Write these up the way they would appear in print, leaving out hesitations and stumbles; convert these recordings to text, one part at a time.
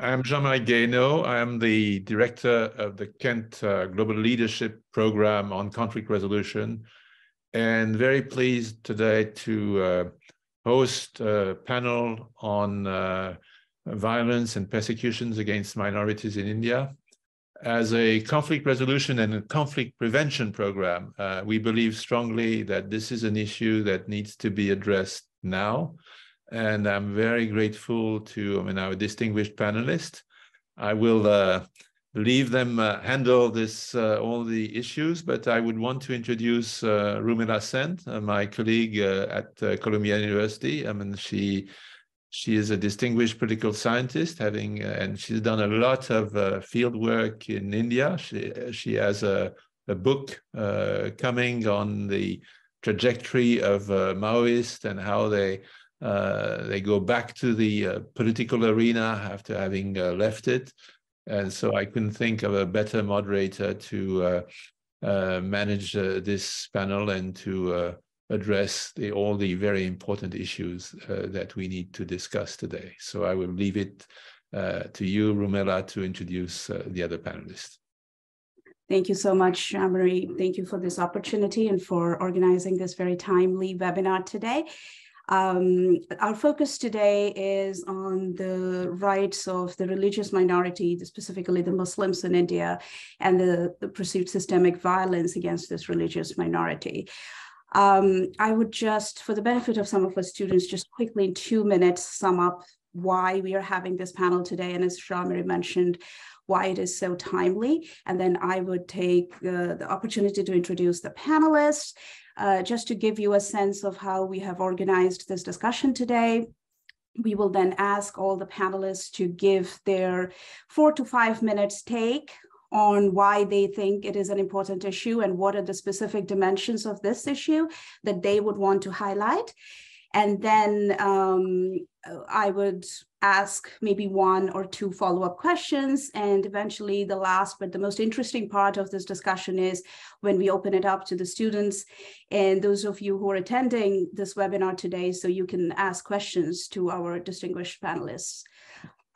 I'm Jean-Marie Guéhenno. I am the director of the Kent Global Leadership Program on Conflict Resolution, and very pleased today to host a panel on violence and persecutions against minorities in India. As a conflict resolution and a conflict prevention program, we believe strongly that this is an issue that needs to be addressed now. And I'm very grateful to our distinguished panelists. I will leave them handle this all the issues, but I would want to introduce Rumila Sen, my colleague at Columbia University. She is a distinguished political scientist, and she's done a lot of field work in India. She has a book coming on the trajectory of Maoists and how they go back to the political arena after having left it. And so I couldn't think of a better moderator to manage this panel and to address all the very important issues that we need to discuss today. So I will leave it to you, Rumila, to introduce the other panelists. Thank you so much, Jean-Marie. Thank you for this opportunity and for organizing this very timely webinar today. Our focus today is on the rights of the religious minority, specifically the Muslims in India, and the perceived systemic violence against this religious minority. I would just, for the benefit of some of our students, just quickly in 2 minutes sum up why we are having this panel today, and as Jean-Marie mentioned, why it is so timely. And then I would take the opportunity to introduce the panelists, just to give you a sense of how we have organized this discussion today. We will then ask all the panelists to give their 4 to 5 minutes take on why they think it is an important issue and what are the specific dimensions of this issue that they would want to highlight. And then I would ask maybe 1 or 2 follow-up questions. And eventually the last, but the most interesting part of this discussion is when we open it up to the students and those of you who are attending this webinar today, so you can ask questions to our distinguished panelists.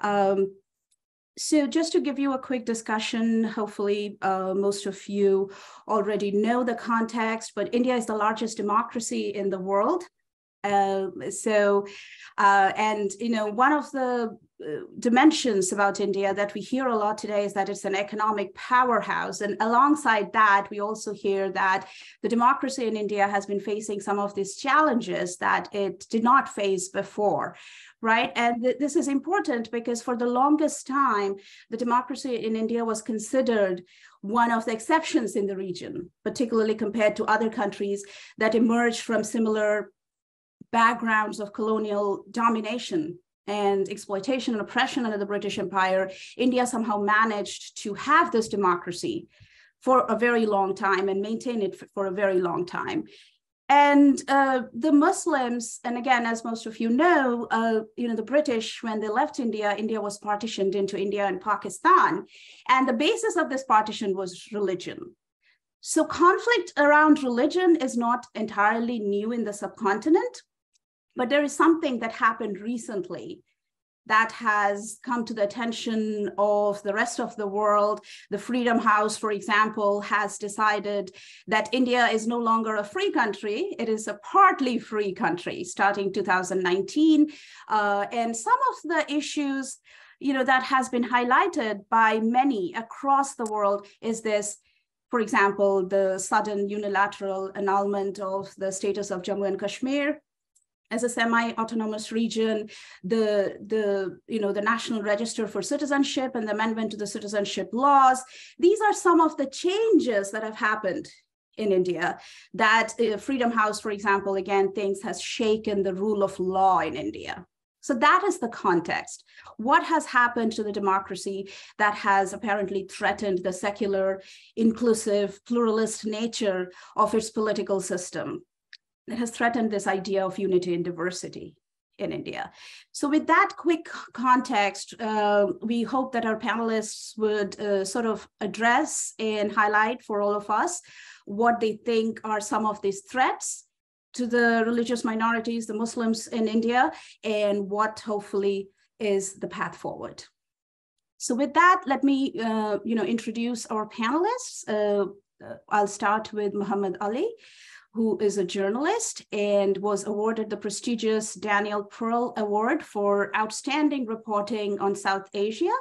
So just to give you a quick discussion, hopefully most of you already know the context, but India is the largest democracy in the world. And one of the dimensions about India that we hear a lot today is that it's an economic powerhouse. And alongside that, we also hear that the democracy in India has been facing some of these challenges that it did not face before. Right. And this is important because for the longest time, the democracy in India was considered one of the exceptions in the region, particularly compared to other countries that emerged from similar backgrounds of colonial domination and exploitation and oppression under the British Empire. India somehow managed to have this democracy for a very long time and maintain it for a very long time. And the Muslims, and again, as most of you know, the British, when they left India, India was partitioned into India and Pakistan. And the basis of this partition was religion. So conflict around religion is not entirely new in the subcontinent, but there is something that happened recently that has come to the attention of the rest of the world. The Freedom House, for example, has decided that India is no longer a free country. It is a partly free country starting 2019. And some of the issues, that has been highlighted by many across the world is this. For example, the sudden unilateral annulment of the status of Jammu and Kashmir as a semi-autonomous region, the National Register for Citizenship and the amendment to the citizenship laws. These are some of the changes that have happened in India that Freedom House, for example, again, thinks has shaken the rule of law in India. So that is the context. What has happened to the democracy that has apparently threatened the secular, inclusive, pluralist nature of its political system? That has threatened this idea of unity and diversity in India. So with that quick context, we hope that our panelists would sort of address and highlight for all of us what they think are some of these threats to the religious minorities, the Muslims in India, and what hopefully is the path forward. So with that, let me introduce our panelists. I'll start with Muhammad Ali, who is a journalist and was awarded the prestigious Daniel Pearl Award for outstanding reporting on South Asia.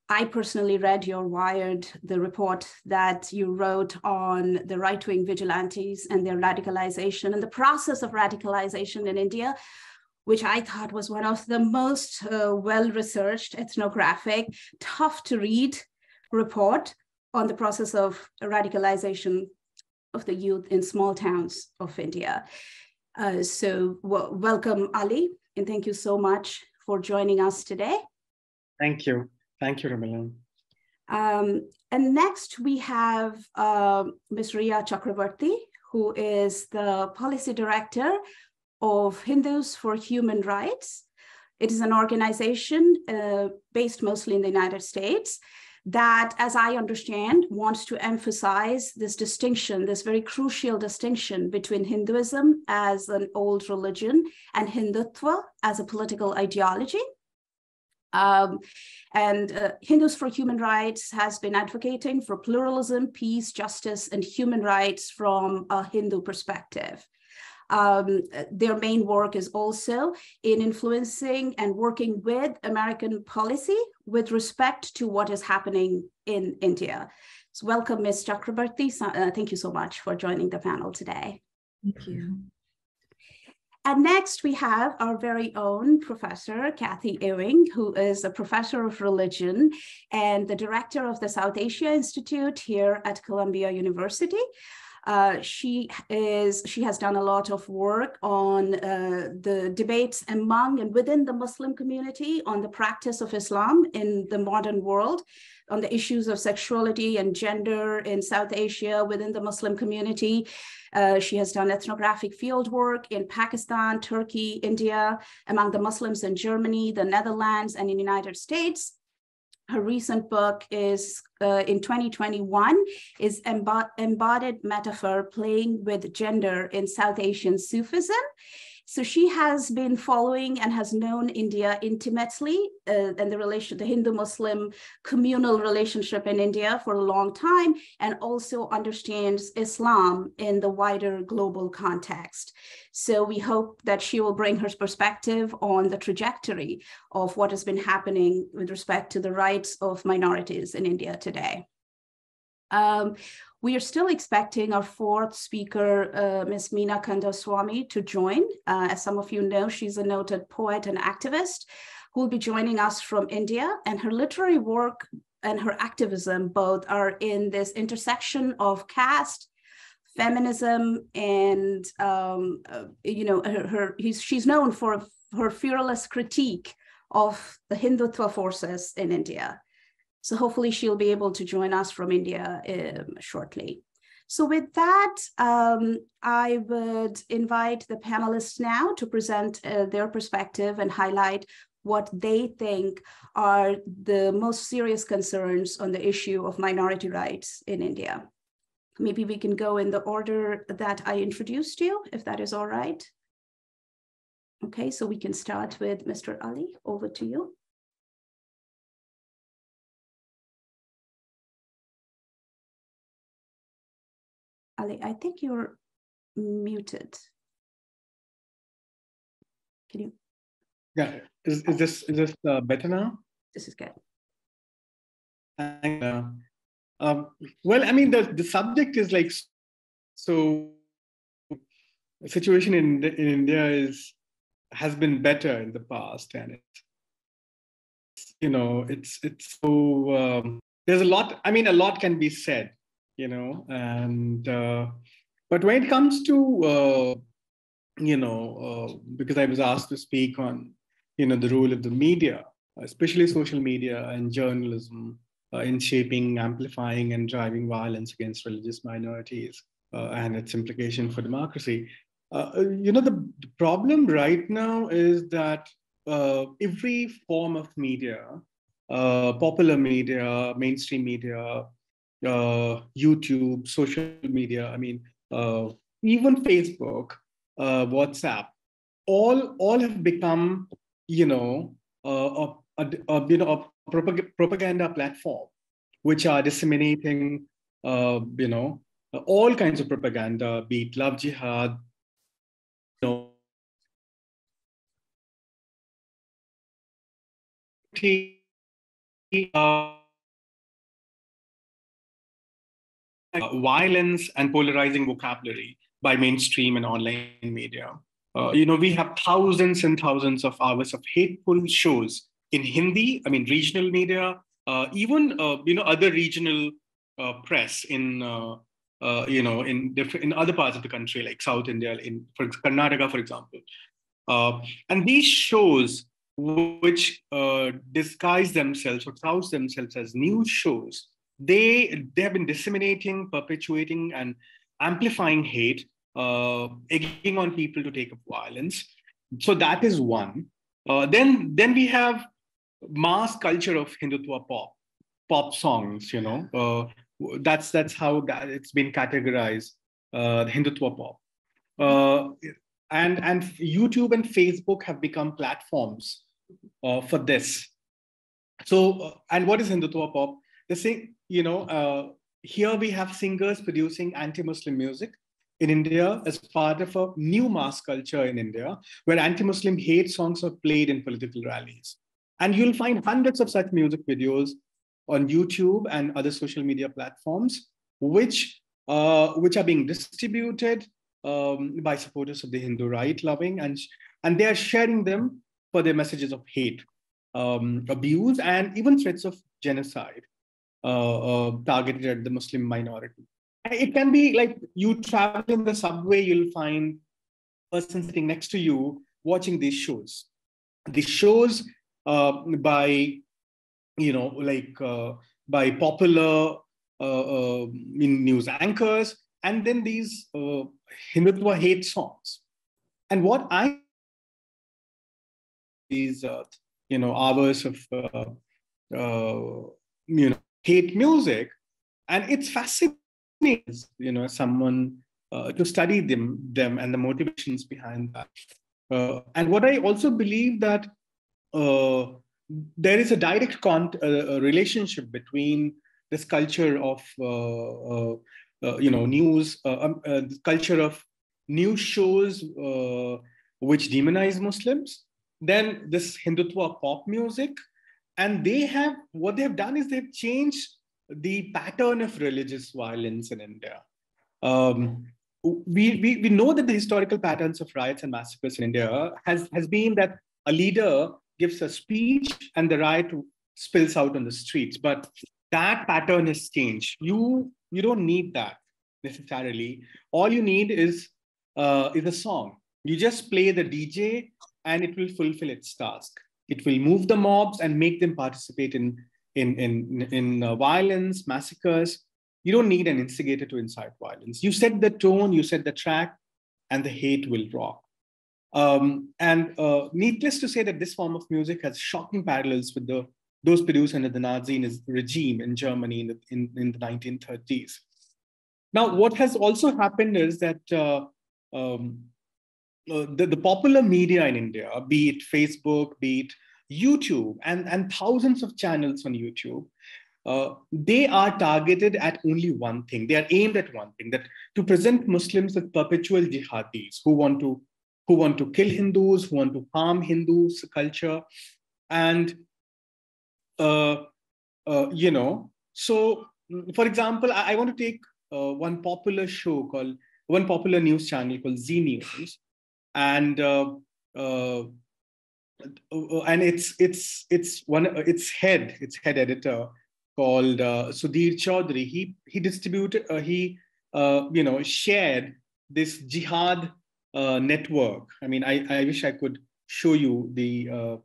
I personally read your Wired, the report that you wrote on the right-wing vigilantes and their radicalization and the process of radicalization in India, which I thought was one of the most well-researched, ethnographic, tough to read report on the process of radicalization of the youth in small towns of India. Welcome, Ali, and thank you so much for joining us today. Thank you. Thank you, Ramila. And next we have Ms. Riya Chakrabarti, who is the policy director of Hindus for Human Rights. It is an organization based mostly in the United States that, as I understand, wants to emphasize this distinction, this very crucial distinction between Hinduism as an old religion and Hindutva as a political ideology. Hindus for Human Rights has been advocating for pluralism, peace, justice, and human rights from a Hindu perspective. Their main work is also in influencing and working with American policy with respect to what is happening in India. So welcome, Ms. Chakrabarti. Thank you so much for joining the panel today. Thank you. And next we have our very own Professor Kathy Ewing, who is a professor of religion and the director of the South Asia Institute here at Columbia University. She has done a lot of work on the debates among and within the Muslim community on the practice of Islam in the modern world, on the issues of sexuality and gender in South Asia within the Muslim community. She has done ethnographic field work in Pakistan, Turkey, India, among the Muslims in Germany, the Netherlands, and in the United States. Her recent book is in 2021 is Embodied Metaphor, Playing with Gender in South Asian Sufism. So she has been following and has known India intimately and the Hindu-Muslim communal relationship in India for a long time, and also understands Islam in the wider global context. So we hope that she will bring her perspective on the trajectory of what has been happening with respect to the rights of minorities in India today. We are still expecting our fourth speaker, Ms. Meena Kandaswamy, to join. As some of you know, she's a noted poet and activist who will be joining us from India, and her literary work and her activism both are in this intersection of caste, feminism, and she's known for her fearless critique of the Hindutva forces in India. So hopefully she'll be able to join us from India shortly. So with that, I would invite the panelists now to present their perspective and highlight what they think are the most serious concerns on the issue of minority rights in India. Maybe we can go in the order that I introduced you, if that is all right. Okay, so we can start with Mr. Ali. Over to you. Ali, I think you're muted. Can you? Yeah, is this better now? This is good. Well, I mean, the subject is like, so the situation in India has been better in the past, and it's so there's a lot. I mean, a lot can be said, and but when it comes to because I was asked to speak on the role of the media, especially social media and journalism, in shaping, amplifying, and driving violence against religious minorities and its implication for democracy. The problem right now is that every form of media, popular media, mainstream media, YouTube, social media, I mean, even Facebook, WhatsApp, all have become, a propaganda platform, which are disseminating, all kinds of propaganda, be it love jihad, violence and polarizing vocabulary by mainstream and online media. We have thousands and thousands of hours of hateful shows in Hindi, regional media, even other regional press in in other parts of the country, like South India, for Karnataka, for example. And these shows, which disguise themselves or tout themselves as news shows, they have been disseminating, perpetuating, and amplifying hate, egging on people to take up violence. So that is one. Then we have mass culture of Hindutva pop songs. That's how it's been categorized, Hindutva pop. And YouTube and Facebook have become platforms for this. So, and what is Hindutva pop? The thing, here we have singers producing anti-Muslim music in India as part of a new mass culture in India, where anti-Muslim hate songs are played in political rallies. And you'll find hundreds of such music videos on YouTube and other social media platforms, which are being distributed by supporters of the Hindu right-loving, and they are sharing them for their messages of hate, abuse, and even threats of genocide targeted at the Muslim minority. It can be like you travel in the subway, you'll find a person sitting next to you watching these shows. These shows by popular news anchors, and then these Hindutva hate songs. And what these hours of hate music, and it's fascinating, someone to study them and the motivations behind that. And what I also believe that there is a direct relationship between this culture of news, the culture of news shows which demonize Muslims, then this Hindutva pop music, and what they have done is they've changed the pattern of religious violence in India. We know that the historical patterns of riots and massacres in India has been that a leader gives a speech and the riot spills out on the streets. But that pattern has changed. You don't need that necessarily. All you need is a song. You just play the DJ and it will fulfill its task. It will move the mobs and make them participate in violence, massacres. You don't need an instigator to incite violence. You set the tone, you set the track, and the hate will rock. Needless to say that this form of music has shocking parallels with those produced under the Nazi regime in Germany in the 1930s. Now, what has also happened is that the popular media in India, be it Facebook, be it YouTube, and thousands of channels on YouTube, they are targeted at only one thing. They are aimed at one thing, that to present Muslims as perpetual jihadis who want to kill Hindus, who want to harm Hindus' culture. And, so, for example, I want to take one popular news channel called Z News. And its head editor called Sudhir Chaudhary. He distributed, shared this jihad network. I wish I could show you the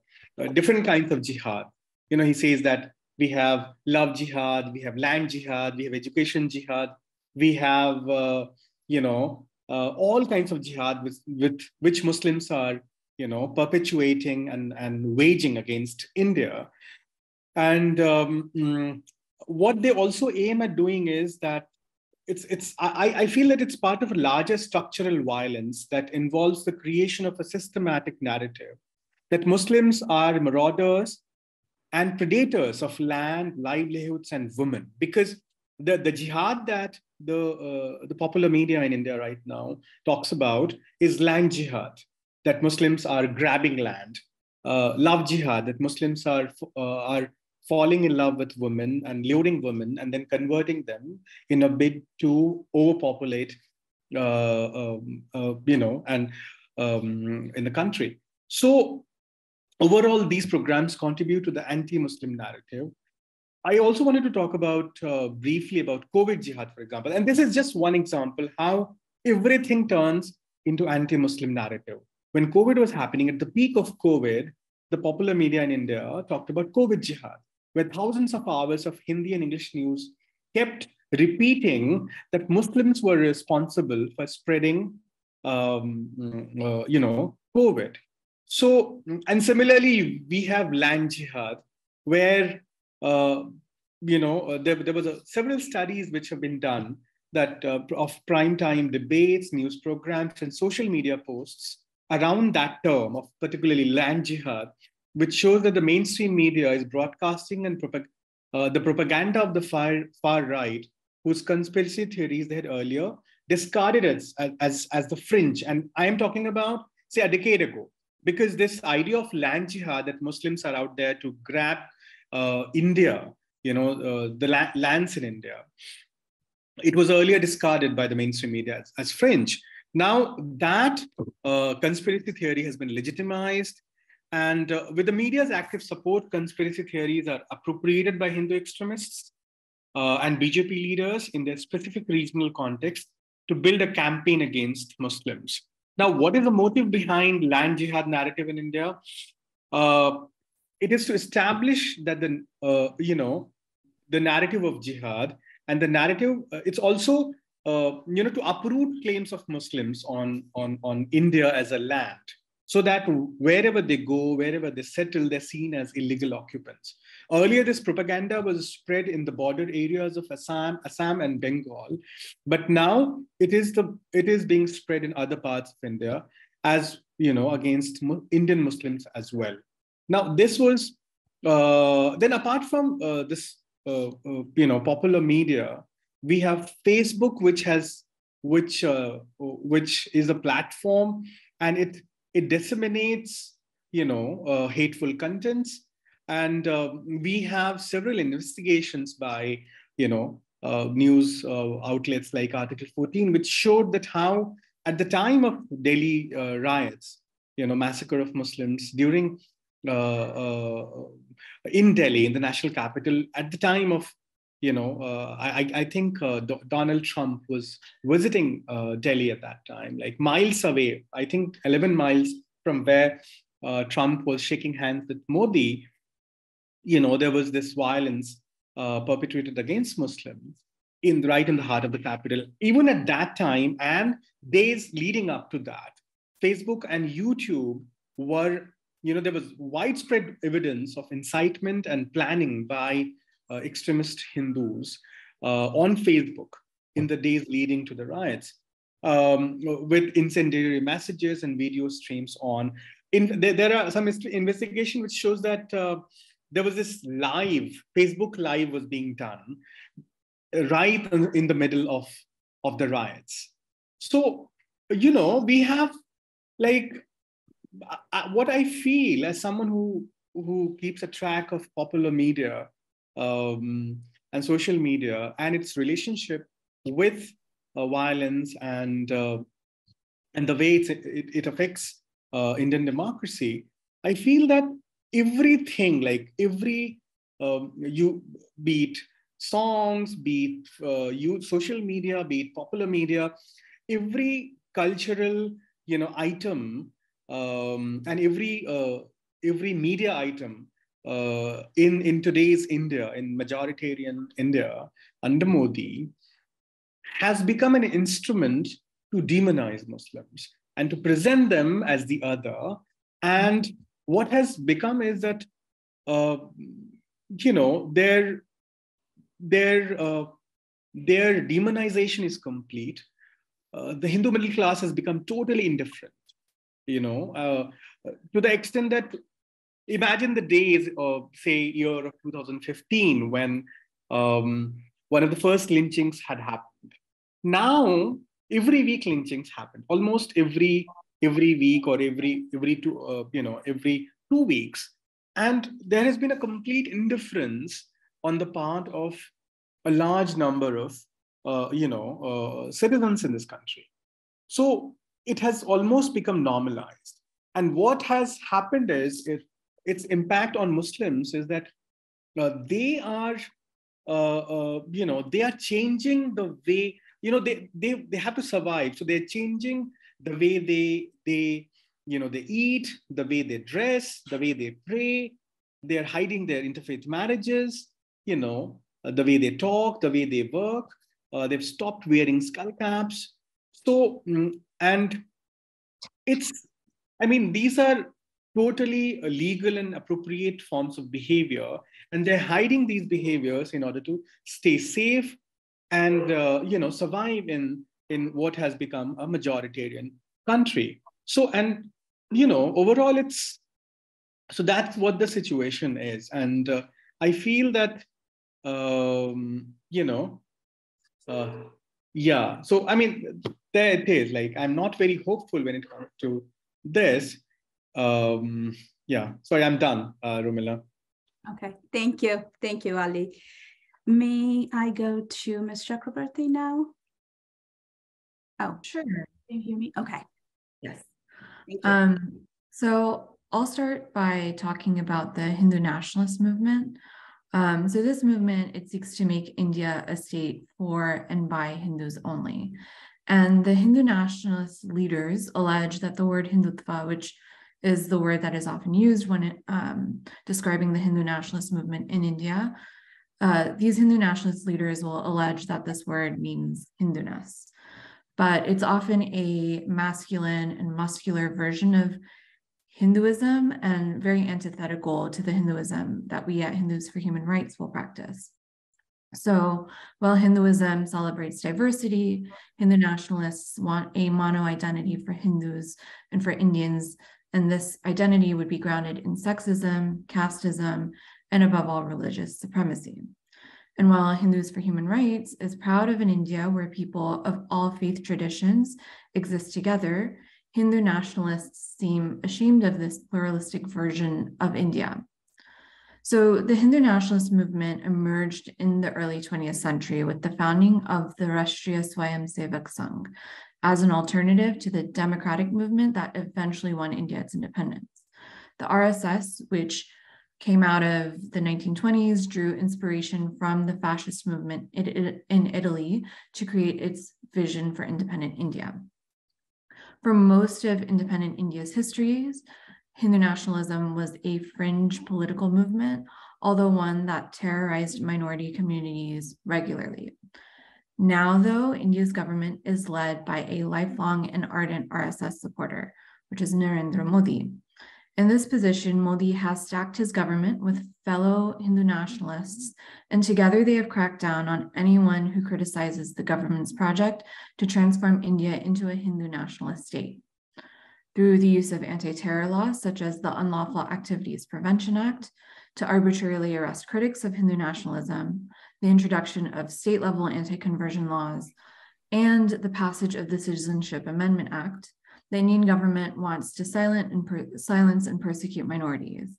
different kinds of jihad. He says that we have love jihad, we have land jihad, we have education jihad, we have all kinds of jihad with which Muslims are perpetuating and waging against India. And what they also aim at doing is that I feel that it's part of a larger structural violence that involves the creation of a systematic narrative that Muslims are marauders, and predators of land, livelihoods, and women. Because the jihad that the popular media in India right now talks about is land jihad, that Muslims are grabbing land. Love jihad, that Muslims are falling in love with women and luring women and then converting them in a bid to overpopulate, and in the country. So overall, these programs contribute to the anti-Muslim narrative. I also wanted to talk about briefly about COVID jihad, for example. And this is just one example how everything turns into anti-Muslim narrative. When COVID was happening, at the peak of COVID, the popular media in India talked about COVID jihad, where thousands of hours of Hindi and English news kept repeating that Muslims were responsible for spreading, COVID. So, and similarly, we have land jihad, where there was several studies which have been done that of prime time debates, news programs, and social media posts around that term of particularly land jihad, which shows that the mainstream media is broadcasting and the propaganda of the far right, whose conspiracy theories they had earlier discarded as the fringe. And I am talking about, say, a decade ago, because this idea of land jihad, that Muslims are out there to grab India, the lands in India, it was earlier discarded by the mainstream media as fringe. Now that conspiracy theory has been legitimized, and with the media's active support, conspiracy theories are appropriated by Hindu extremists and BJP leaders in their specific regional context to build a campaign against Muslims. Now, what is the motive behind land jihad narrative in India? It is to establish that the narrative of jihad, and the narrative, it's also to uproot claims of Muslims on India as a land, so that wherever they go, wherever they settle, they're seen as illegal occupants. Earlier, this propaganda was spread in the border areas of Assam and Bengal, but now it is being spread in other parts of India as against Indian Muslims as well. Now, this was then apart from this popular media, we have Facebook, which is a platform, and it disseminates hateful contents. And we have several investigations by news outlets like Article 14, which showed that how at the time of Delhi riots, massacre of Muslims during in Delhi, in the national capital, at the time of I think Donald Trump was visiting Delhi at that time, like miles away, I think 11 miles from where Trump was shaking hands with Modi. There was this violence perpetrated against Muslims right in the heart of the capital. Even at that time and days leading up to that, Facebook and YouTube were, there was widespread evidence of incitement and planning by extremist Hindus on Facebook in the days leading to the riots, with incendiary messages and video streams on. There are some investigation which shows that there was this Facebook Live was being done right in the middle of the riots. So, we have what I feel as someone who keeps a track of popular media and social media and its relationship with violence and the way it affects Indian democracy. I feel that everything, you be it songs, be it social media, be it popular media, every cultural item and every media item in today's India, in majoritarian India under Modi, has become an instrument to demonize Muslims and to present them as the other. And what has become is that their demonization is complete. The Hindu middle class has become totally indifferent, to the extent that imagine the days of, say, year of 2015, when one of the first lynchings had happened. Now, every week lynchings happen. Almost every week, or every 2 weeks. And there has been a complete indifference on the part of a large number of citizens in this country. So it has almost become normalized. And what has happened is, its impact on Muslims is that they are changing the way, they have to survive. So they're changing the way they eat, the way they dress, the way they pray. They're hiding their interfaith marriages, the way they talk, the way they work. They've stopped wearing skull caps. So, and these are totally legal and appropriate forms of behavior, and they're hiding these behaviors in order to stay safe and survive in what has become a majoritarian country. So, and overall, so that's what the situation is. And I feel that yeah. So there it is. Like, I'm not very hopeful when it comes to this. Yeah. Sorry, I'm done, Rumila. Okay. Thank you, Ali. May I go to Ms. Chakrabarti now? Oh, sure. Can you hear me? Okay. Yes. Thank you. So I'll start by talking about the Hindu nationalist movement. So this movement, it seeks to make India a state for and by Hindus only. And the Hindu nationalist leaders allege that the word Hindutva, which is the word that is often used when describing the Hindu nationalist movement in India, these Hindu nationalist leaders will allege that this word means Hinduness. But it's often a masculine and muscular version of Hinduism, and very antithetical to the Hinduism that we at Hindus for Human Rights will practice. So while Hinduism celebrates diversity, Hindu nationalists want a mono identity for Hindus and for Indians, and this identity would be grounded in sexism, casteism, and above all, religious supremacy. And while Hindus for Human Rights is proud of an India where people of all faith traditions exist together, Hindu nationalists seem ashamed of this pluralistic version of India. So the Hindu nationalist movement emerged in the early 20th century with the founding of the Rashtriya Swayamsevak Sangh as an alternative to the democratic movement that eventually won India its independence. The RSS, which came out of the 1920s, drew inspiration from the fascist movement in Italy to create its vision for independent India. For most of independent India's histories, Hindu nationalism was a fringe political movement, although one that terrorized minority communities regularly. Now, though, India's government is led by a lifelong and ardent RSS supporter, which is Narendra Modi. In this position, Modi has stacked his government with fellow Hindu nationalists, and together they have cracked down on anyone who criticizes the government's project to transform India into a Hindu nationalist state. Through the use of anti-terror laws, such as the Unlawful Activities Prevention Act, to arbitrarily arrest critics of Hindu nationalism, the introduction of state-level anti-conversion laws, and the passage of the Citizenship Amendment Act, the Indian government wants to silence and persecute minorities.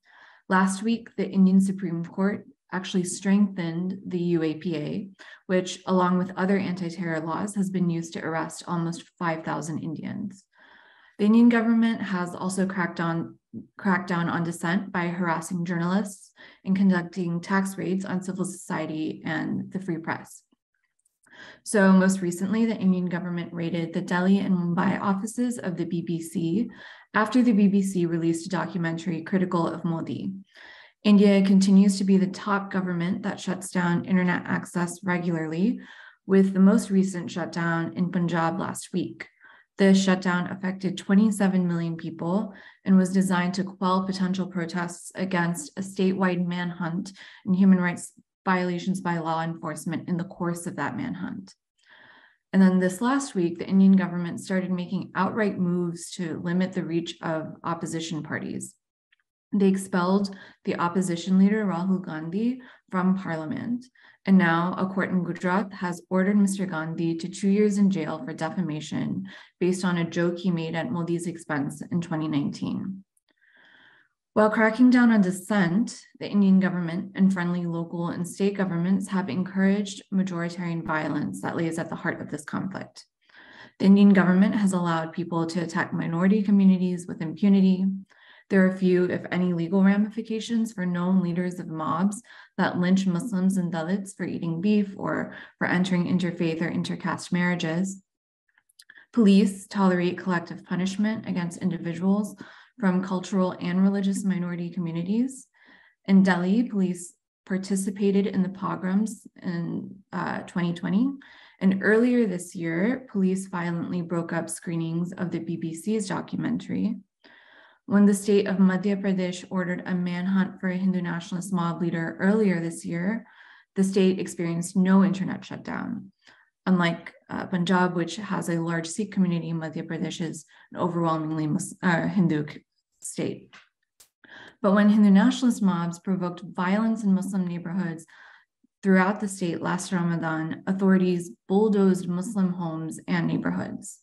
Last week, the Indian Supreme Court actually strengthened the UAPA, which, along with other anti-terror laws, has been used to arrest almost 5,000 Indians. The Indian government has also cracked down on dissent by harassing journalists and conducting tax raids on civil society and the free press. So most recently, the Indian government raided the Delhi and Mumbai offices of the BBC after the BBC released a documentary critical of Modi. India continues to be the top government that shuts down internet access regularly, with the most recent shutdown in Punjab last week. The shutdown affected 27 million people and was designed to quell potential protests against a statewide manhunt and human rights violations by law enforcement in the course of that manhunt. And then this last week, the Indian government started making outright moves to limit the reach of opposition parties. They expelled the opposition leader, Rahul Gandhi, from parliament. And now a court in Gujarat has ordered Mr. Gandhi to 2 years in jail for defamation based on a joke he made at Modi's expense in 2019. While cracking down on dissent, the Indian government and friendly local and state governments have encouraged majoritarian violence that lays at the heart of this conflict. The Indian government has allowed people to attack minority communities with impunity. There are few, if any, legal ramifications for known leaders of mobs that lynch Muslims and Dalits for eating beef or for entering interfaith or intercaste marriages. Police tolerate collective punishment against individuals from cultural and religious minority communities. In Delhi, police participated in the pogroms in 2020. And earlier this year, police violently broke up screenings of the BBC's documentary. When the state of Madhya Pradesh ordered a manhunt for a Hindu nationalist mob leader earlier this year, the state experienced no internet shutdown. Unlike Punjab, which has a large Sikh community, Madhya Pradesh is an overwhelmingly Hindu state. But when Hindu nationalist mobs provoked violence in Muslim neighborhoods throughout the state last Ramadan, authorities bulldozed Muslim homes and neighborhoods.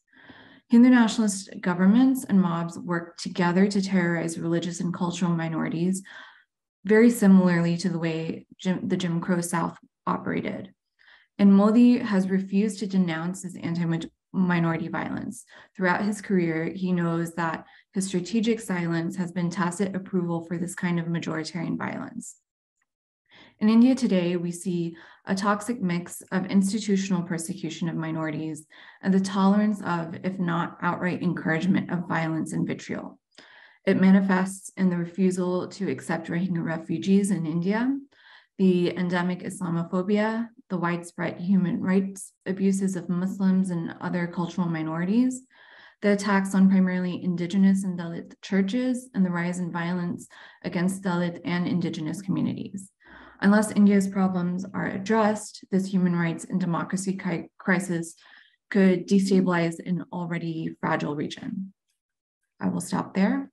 Hindu nationalist governments and mobs work together to terrorize religious and cultural minorities, very similarly to the way the Jim Crow South operated. And Modi has refused to denounce his anti-minority violence. Throughout his career, he knows that his strategic silence has been tacit approval for this kind of majoritarian violence. In India today, we see a toxic mix of institutional persecution of minorities and the tolerance of, if not outright encouragement of violence and vitriol. It manifests in the refusal to accept Rohingya refugees in India, the endemic Islamophobia, the widespread human rights abuses of Muslims and other cultural minorities, the attacks on primarily indigenous and Dalit churches, and the rise in violence against Dalit and indigenous communities. Unless India's problems are addressed, this human rights and democracy crisis could destabilize an already fragile region. I will stop there,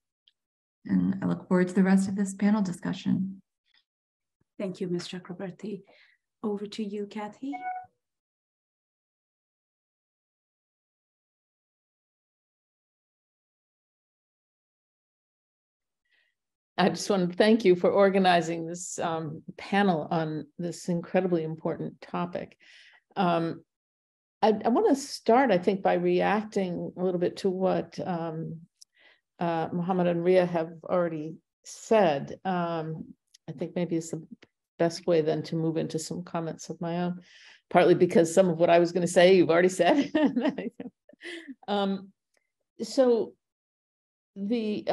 and I look forward to the rest of this panel discussion. Thank you, Ms. Chakrabarty. Over to you, Kathy. I just want to thank you for organizing this panel on this incredibly important topic. I want to start, I think, by reacting a little bit to what Mohammed and Ria have already said. I think maybe it's the best way then to move into some comments of my own, partly because some of what I was going to say, you've already said. So the,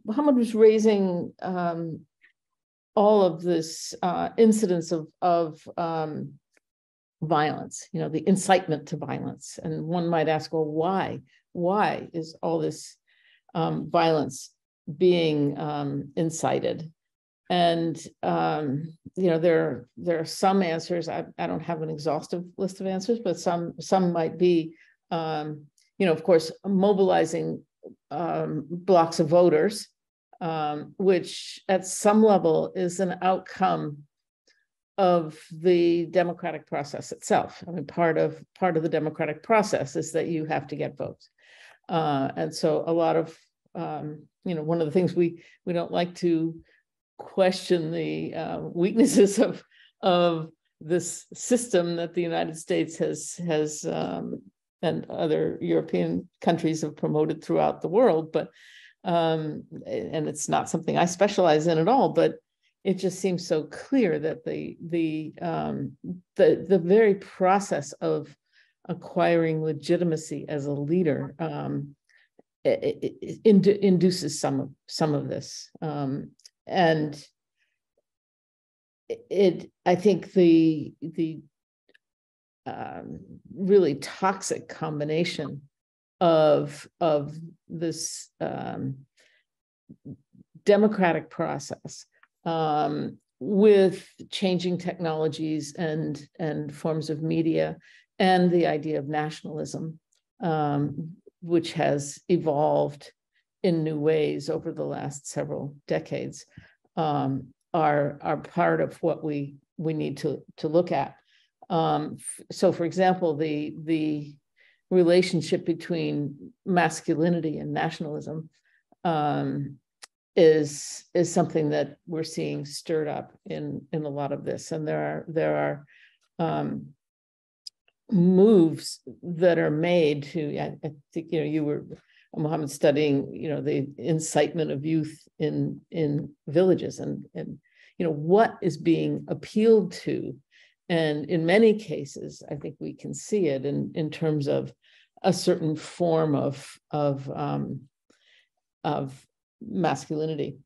Mohammed was raising all of this incidents of violence, the incitement to violence. And one might ask, well, why? Why is all this violence being incited? And, there are some answers. I don't have an exhaustive list of answers, but some might be, of course, mobilizing blocks of voters, which at some level is an outcome of the democratic process itself. I mean, part of the democratic process is that you have to get votes. And so a lot of, one of the things we don't like to question the weaknesses of this system that the United States has and other European countries have promoted throughout the world, but and it's not something I specialize in at all, but it just seems so clear that the very process of acquiring legitimacy as a leader it induces some of this, and I think the really toxic combination of this democratic process with changing technologies and forms of media, and the idea of nationalism, which has evolved in new ways over the last several decades are part of what we need to look at. So, for example, the relationship between masculinity and nationalism is something that we're seeing stirred up in a lot of this, and there are moves that are made to. I think you were, Mohammed, studying the incitement of youth in villages, and what is being appealed to. And in many cases, I think we can see it in terms of a certain form of masculinity.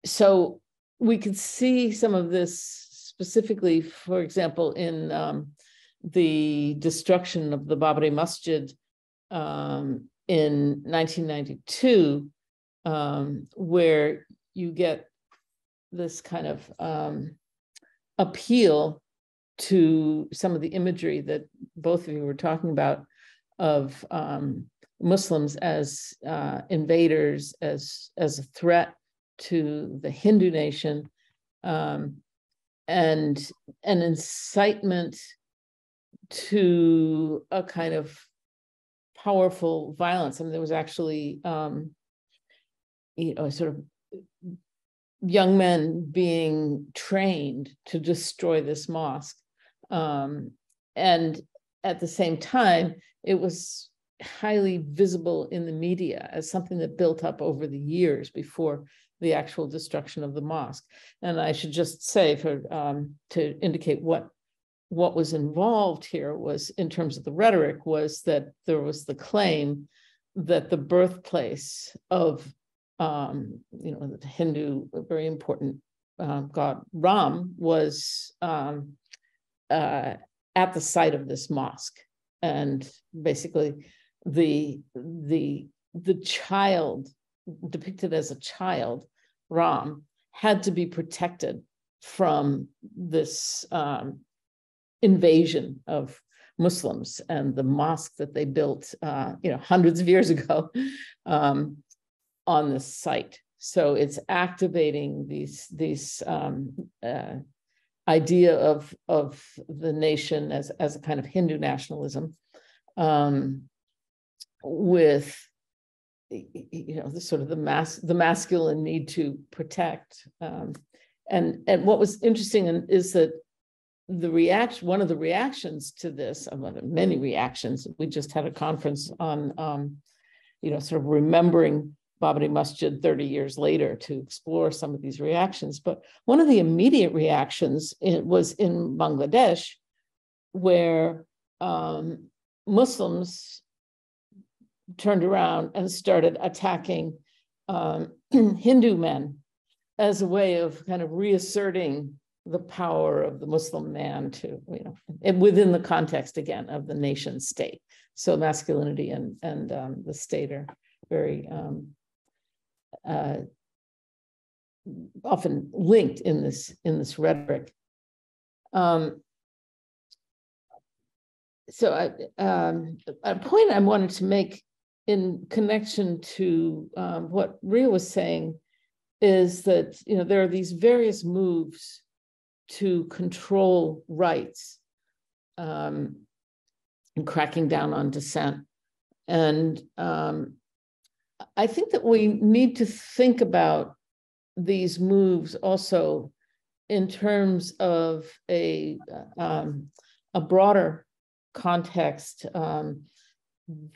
So we could see some of this specifically, for example, in the destruction of the Babri Masjid in 1992, where you get this kind of appeal to some of the imagery that both of you were talking about of Muslims as invaders, as a threat to the Hindu nation, and an incitement to a kind of powerful violence. I mean, there was actually sort of young men being trained to destroy this mosque. And at the same time, it was highly visible in the media as something that built up over the years before the actual destruction of the mosque. And I should just say, to indicate what was involved here was, in terms of the rhetoric, was that there was the claim that the birthplace of the Hindu, very important god Ram, was at the site of this mosque, and basically the child depicted as a child, Ram, had to be protected from this invasion of Muslims and the mosque that they built, hundreds of years ago, on this site. So it's activating these idea of the nation as a kind of Hindu nationalism, with the sort of the masculine need to protect. And what was interesting is that one of the reactions to this, among the many reactions, we just had a conference on sort of remembering Babri Masjid 30 years later to explore some of these reactions. But one of the immediate reactions was in Bangladesh, where Muslims turned around and started attacking Hindu men as a way of kind of reasserting the power of the Muslim man to, within the context, again, of the nation state. So masculinity and the state are very often linked in this rhetoric. So a point I wanted to make in connection to what Ria was saying is that there are these various moves to control rights and cracking down on dissent. And I think that we need to think about these moves also in terms of a broader context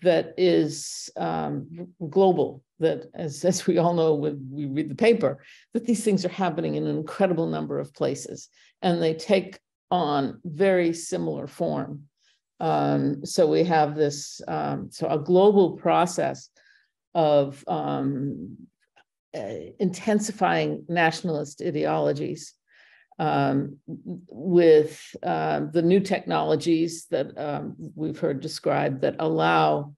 that is global, that as we all know when we read the paper, that these things are happening in an incredible number of places, and they take on very similar form. So we have this, so a global process of intensifying nationalist ideologies, with the new technologies that we've heard described that allow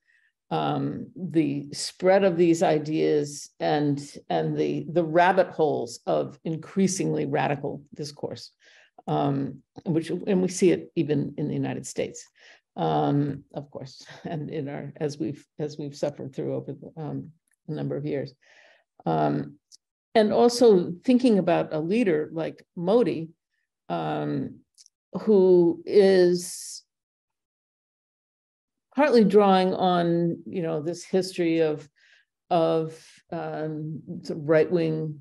the spread of these ideas and the rabbit holes of increasingly radical discourse, and we see it even in the United States. of course, and in our as we've suffered through over a number of years. And also thinking about a leader like Modi, who is partly drawing on, this history of right-wing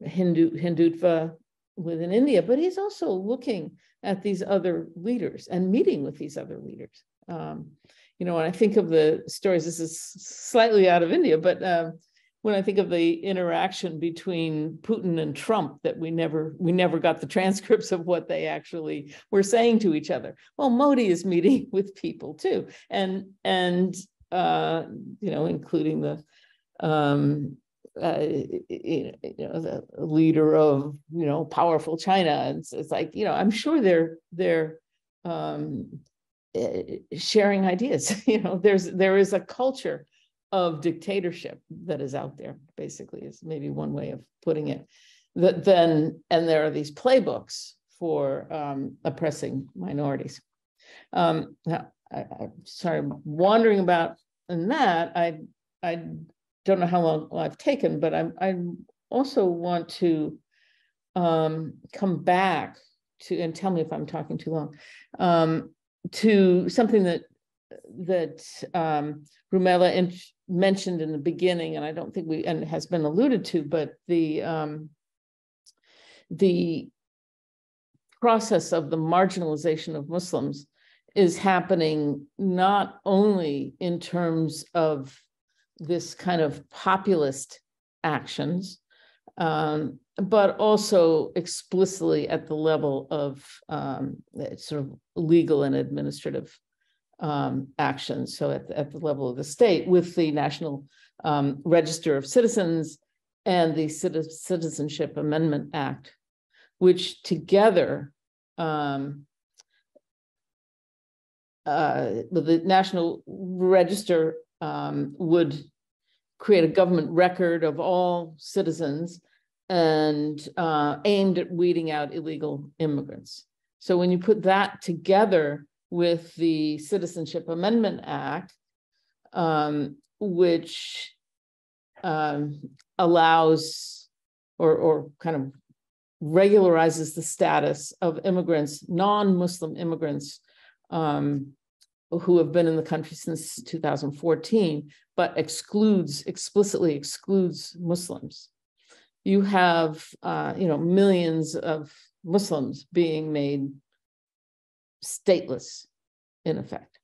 Hindutva within India, but he's also looking at these other leaders and meeting with these other leaders. When I think of the stories, this is slightly out of India, but when I think of the interaction between Putin and Trump, that we never got the transcripts of what they actually were saying to each other. Well, Modi is meeting with people too, and including the the leader of powerful China. And it's like, I'm sure they're sharing ideas. There is a culture of dictatorship that is out there, basically, is maybe one way of putting it. And there are these playbooks for oppressing minorities. Now, I'm sorry, wandering about in that. I don't know how long I've taken, but I also want to come back to, and tell me if I'm talking too long, to something that Rumela mentioned in the beginning, and I don't think and has been alluded to, but the process of the marginalization of Muslims is happening not only in terms of this kind of populist actions, but also explicitly at the level of sort of legal and administrative actions. So at the level of the state, with the National Register of Citizens and the Citizenship Amendment Act, which together, the National Register would create a government record of all citizens and aimed at weeding out illegal immigrants. So when you put that together with the Citizenship Amendment Act, which allows or kind of regularizes the status of immigrants, non-Muslim immigrants, who have been in the country since 2014, but explicitly excludes Muslims. You have, millions of Muslims being made stateless, in effect.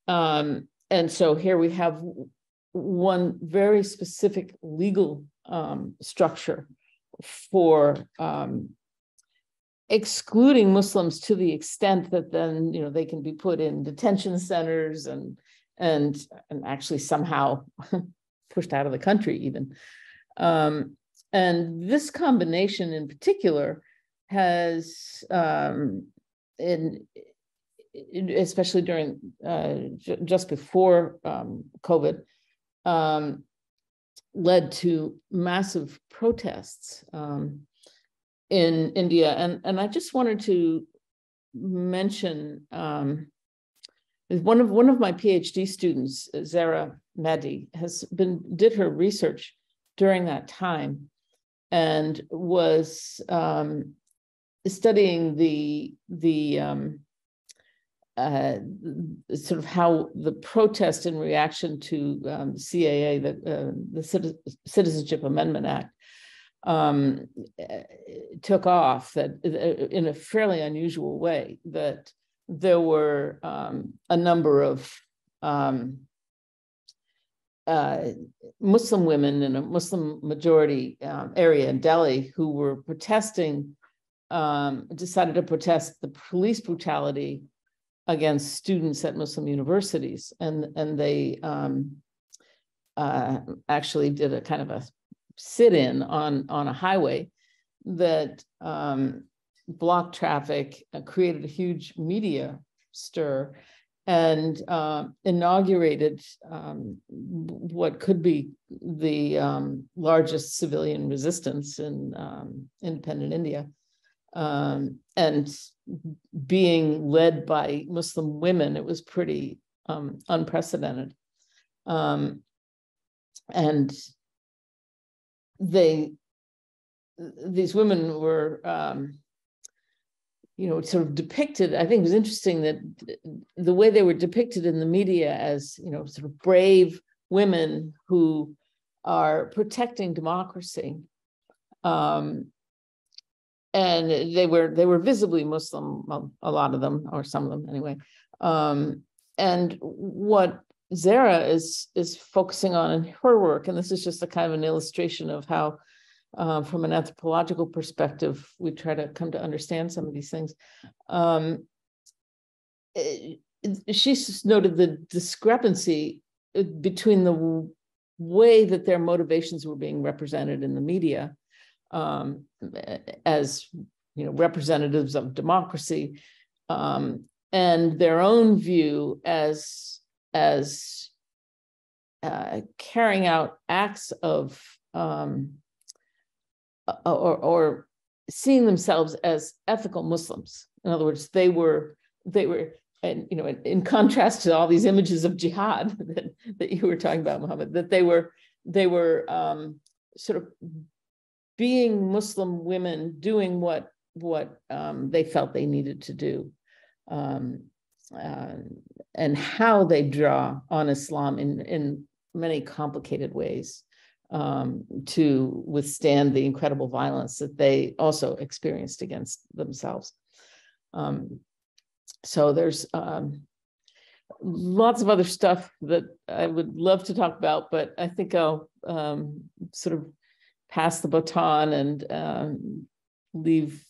And so here we have one very specific legal structure for excluding Muslims, to the extent that then they can be put in detention centers and actually somehow pushed out of the country even. And this combination in particular has, especially during just before COVID, led to massive protests in India. And I just wanted to mention one of my PhD students, Zara Mehdi, did her research during that time and was studying the sort of how the protest in reaction to CAA, the Citizenship Amendment Act, took off, that in a fairly unusual way, that there were a number of Muslim women in a Muslim majority area in Delhi who were protesting, decided to protest the police brutality against students at Muslim universities. And they actually did a kind of a sit-in on a highway that blocked traffic, created a huge media stir, and inaugurated what could be the largest civilian resistance in independent India. And being led by Muslim women, it was pretty unprecedented. And these women were, sort of depicted. I think it was interesting that the way they were depicted in the media as, sort of brave women who are protecting democracy. And they were visibly Muslim, well, a lot of them, or some of them anyway. And what Zara is focusing on in her work, and this is just a kind of an illustration of how, from an anthropological perspective, we try to come to understand some of these things. She's noted the discrepancy between the way that their motivations were being represented in the media, as representatives of democracy, and their own view as carrying out acts of or seeing themselves as ethical Muslims. In other words, they were, and in contrast to all these images of jihad that you were talking about, Mohammed, that they were sort of being Muslim women doing what they felt they needed to do, and how they draw on Islam in many complicated ways, to withstand the incredible violence that they also experienced against themselves. So there's lots of other stuff that I would love to talk about, but I think I'll sort of pass the baton and leave.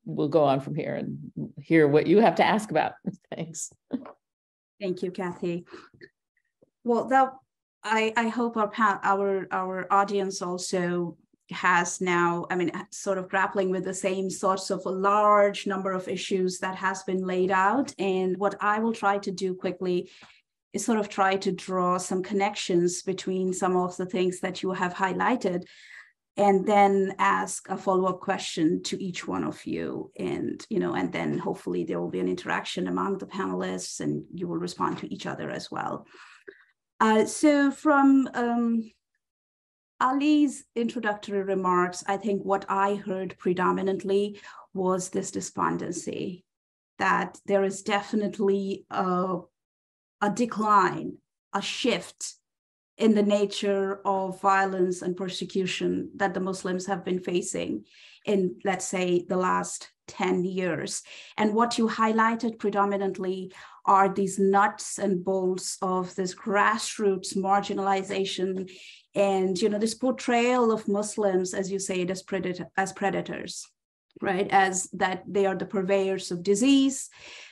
We'll go on from here and hear what you have to ask about. Thanks. Thank you, Kathy. Well, I hope our audience also has now, sort of grappling with the same sorts of a large number of issues that has been laid out. And what I will try to do quickly is sort of try to draw some connections between some of the things that you have highlighted, and then ask a follow-up question to each one of you. And then hopefully there will be an interaction among the panelists, and you will respond to each other as well. So from Ali's introductory remarks, I think what I heard predominantly was this despondency, that there is definitely a decline, a shift in the nature of violence and persecution that the Muslims have been facing in, let's say, the last 10 years. And what you highlighted predominantly are these nuts and bolts of this grassroots marginalization and, this portrayal of Muslims, as you say, as predators, right? As that they are the purveyors of disease.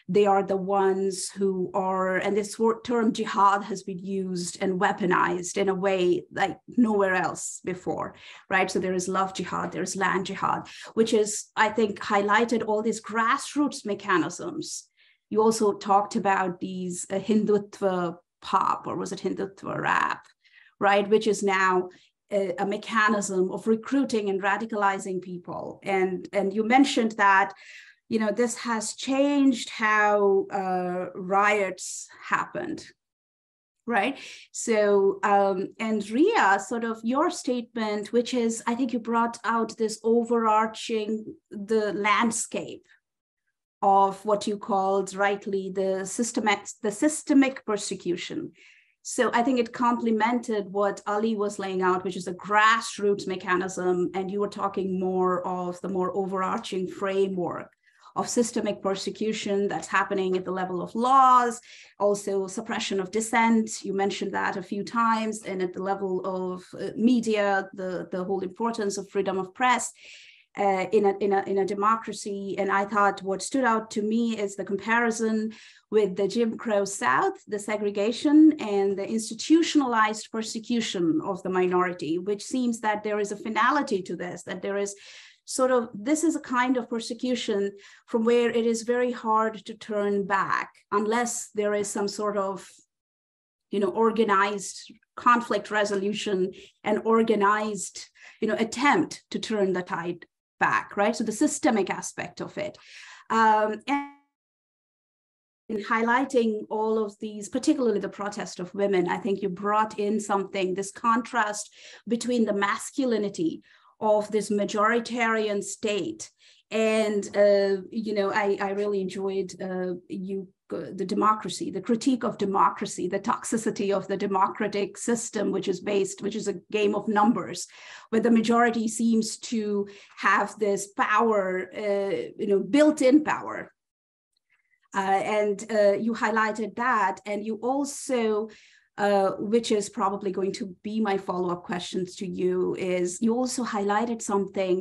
They are the ones who are, and this term jihad has been used and weaponized in a way like nowhere else before, right? So there is love jihad, there is land jihad, which is, I think, highlighted all these grassroots mechanisms. You also talked about these Hindutva pop, or was it Hindutva rap, right? Which is now a mechanism of recruiting and radicalizing people. And you mentioned that, this has changed how riots happened, right? So, and Ria, sort of your statement, which is, I think you brought out this overarching, the landscape of what you called rightly the systemic persecution. So I think it complemented what Ali was laying out, which is a grassroots mechanism, and you were talking more of the more overarching framework of systemic persecution that's happening at the level of laws, also suppression of dissent. You mentioned that a few times, and at the level of media, the whole importance of freedom of press in a democracy. And I thought what stood out to me is the comparison with the Jim Crow South, the segregation and the institutionalized persecution of the minority, which seems that there is a finality to this, that there is sort of, this is a kind of persecution from where it is very hard to turn back unless there is some sort of, organized conflict resolution and organized, attempt to turn the tide back, right? So the systemic aspect of it. And in highlighting all of these, particularly the protest of women, I think you brought in something, this contrast between the masculinity of this majoritarian state. And, I really enjoyed the democracy, the critique of democracy, the toxicity of the democratic system, which is a game of numbers, where the majority seems to have this power, built-in power. And you highlighted that, and you also, which is probably going to be my follow-up questions to you, is you also highlighted something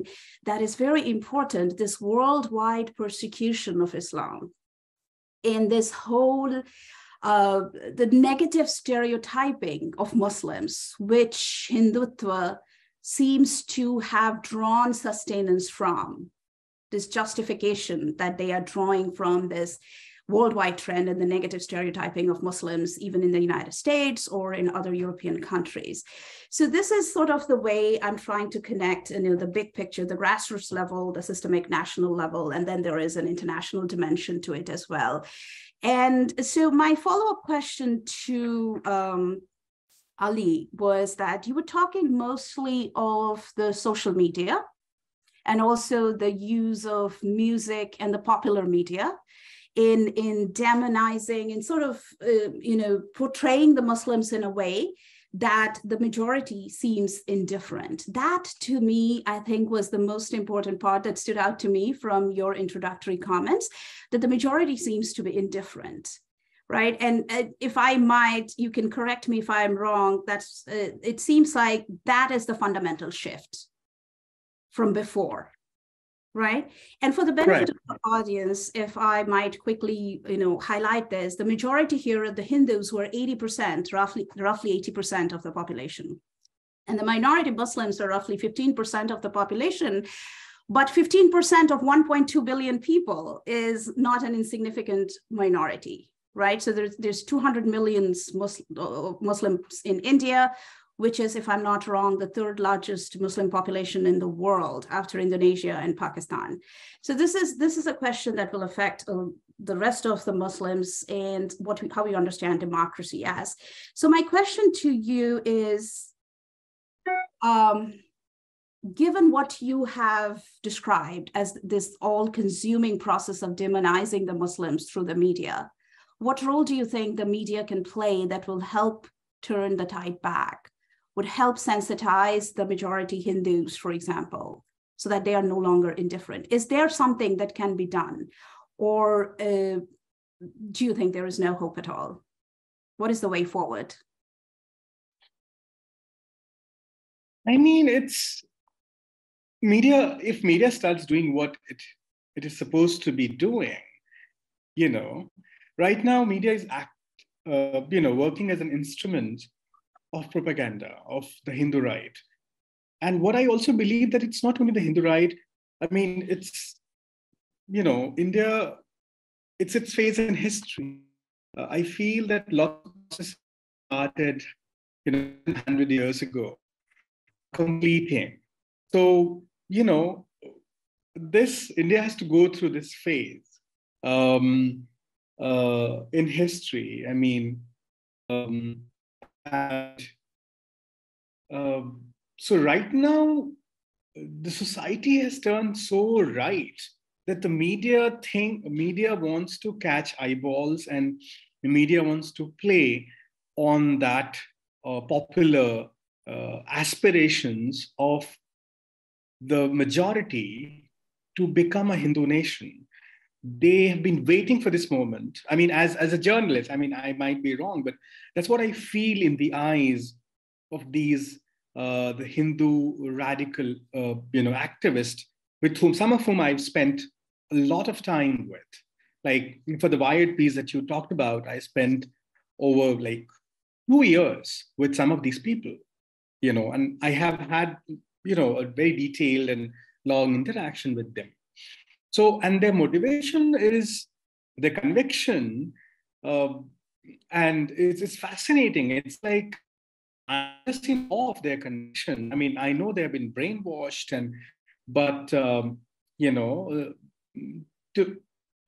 that is very important, this worldwide persecution of Islam. In this whole, the negative stereotyping of Muslims, which Hindutva seems to have drawn sustenance from, this justification that they are drawing from this worldwide trend and the negative stereotyping of Muslims, even in the United States or in other European countries. So this is sort of the way I'm trying to connect, the big picture, the grassroots level, the systemic national level, and then there is an international dimension to it as well. And so my follow-up question to Ali was that you were talking mostly of the social media and also the use of music and the popular media in demonizing and sort of, portraying the Muslims in a way that the majority seems indifferent. That, to me, I think was the most important part that stood out to me from your introductory comments, that the majority seems to be indifferent, right? And if I might, you can correct me if I'm wrong, it seems like that is the fundamental shift from before, right? And for the benefit of the audience, if I might quickly, highlight this, the majority here are the Hindus, who are 80%, roughly 80% of the population. And the minority Muslims are roughly 15% of the population, but 15% of 1.2 billion people is not an insignificant minority, right? So there's 200 million Muslims in India, which is, if I'm not wrong, the third largest Muslim population in the world after Indonesia and Pakistan. So this is a question that will affect the rest of the Muslims and how we understand democracy as. So my question to you is, given what you have described as this all-consuming process of demonizing the Muslims through the media, what role do you think the media can play that will help turn the tide back, would help sensitize the majority Hindus, for example, so that they are no longer indifferent? Is there something that can be done? Or do you think there is no hope at all? What is the way forward? I mean, it's media, if media starts doing what it is supposed to be doing, right now media is working as an instrument of propaganda of the Hindu right. And what I also believe that it's not only the Hindu right, I mean, it's, India, it's its phase in history. I feel that lots of processes started, 100 years ago, completing. So, India has to go through this phase in history. I mean, so right now, the society has turned so right that the media wants to catch eyeballs, and the media wants to play on that popular aspirations of the majority to become a Hindu nation. They have been waiting for this moment. I mean, as a journalist, I mean, I might be wrong, but that's what I feel in the eyes of these the Hindu radical, activists, with whom some of whom I've spent a lot of time with. Like for the Wired piece that you talked about, I spent over 2 years with some of these people, and I have had, a very detailed and long interaction with them. So, and their motivation is their conviction, and it's fascinating. It's like, I'm just in awe of their conviction. I mean, I know they've been brainwashed and But, to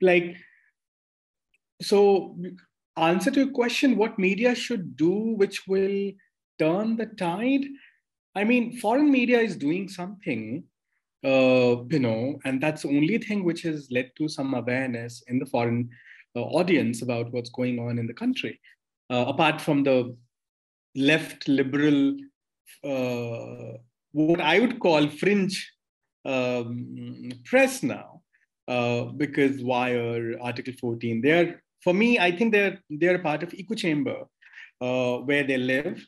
like, so answer to your question, what media should do, which will turn the tide? I mean, foreign media is doing something, and that's the only thing which has led to some awareness in the foreign audience about what's going on in the country. Apart from the left liberal, what I would call fringe press now, because Wire, Article 14, for me, I think they're a part of echo chamber where they live.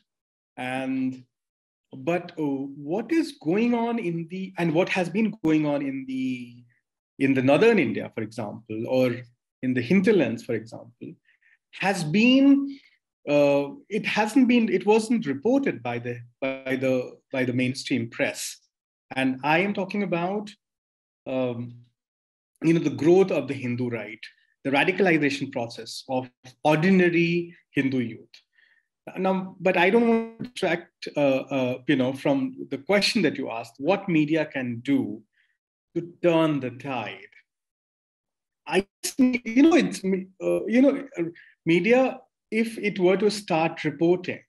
But what is going on and what has been going on in the northern India, for example, or in the hinterlands, for example, has been it wasn't reported by the mainstream press. And I am talking about the growth of the Hindu right, the radicalization process of ordinary Hindu youth. Now, but I don't want to distract, from the question that you asked, what media can do to turn the tide. Media, if it were to start reporting,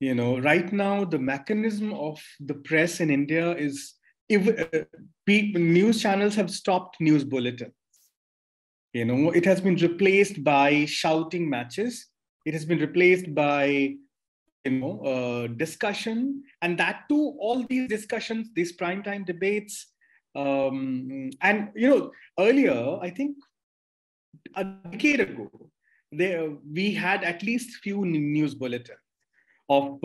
right now the mechanism of the press in India is, news channels have stopped news bulletins. It has been replaced by shouting matches. It has been replaced by, discussion, and that too, all these discussions, these primetime debates, and earlier, I think a decade ago, we had at least few news bulletins of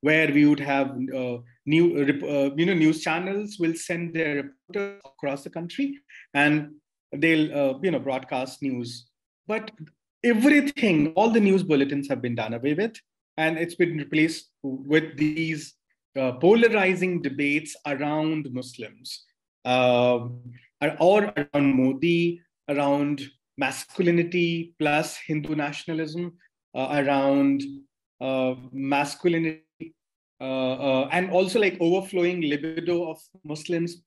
where we would have news channels will send their reporters across the country, and they'll broadcast news. But everything, all the news bulletins have been done away with, and it's been replaced with these polarizing debates around Muslims, or around Modi, around masculinity plus Hindu nationalism, around masculinity, and also like overflowing libido of Muslims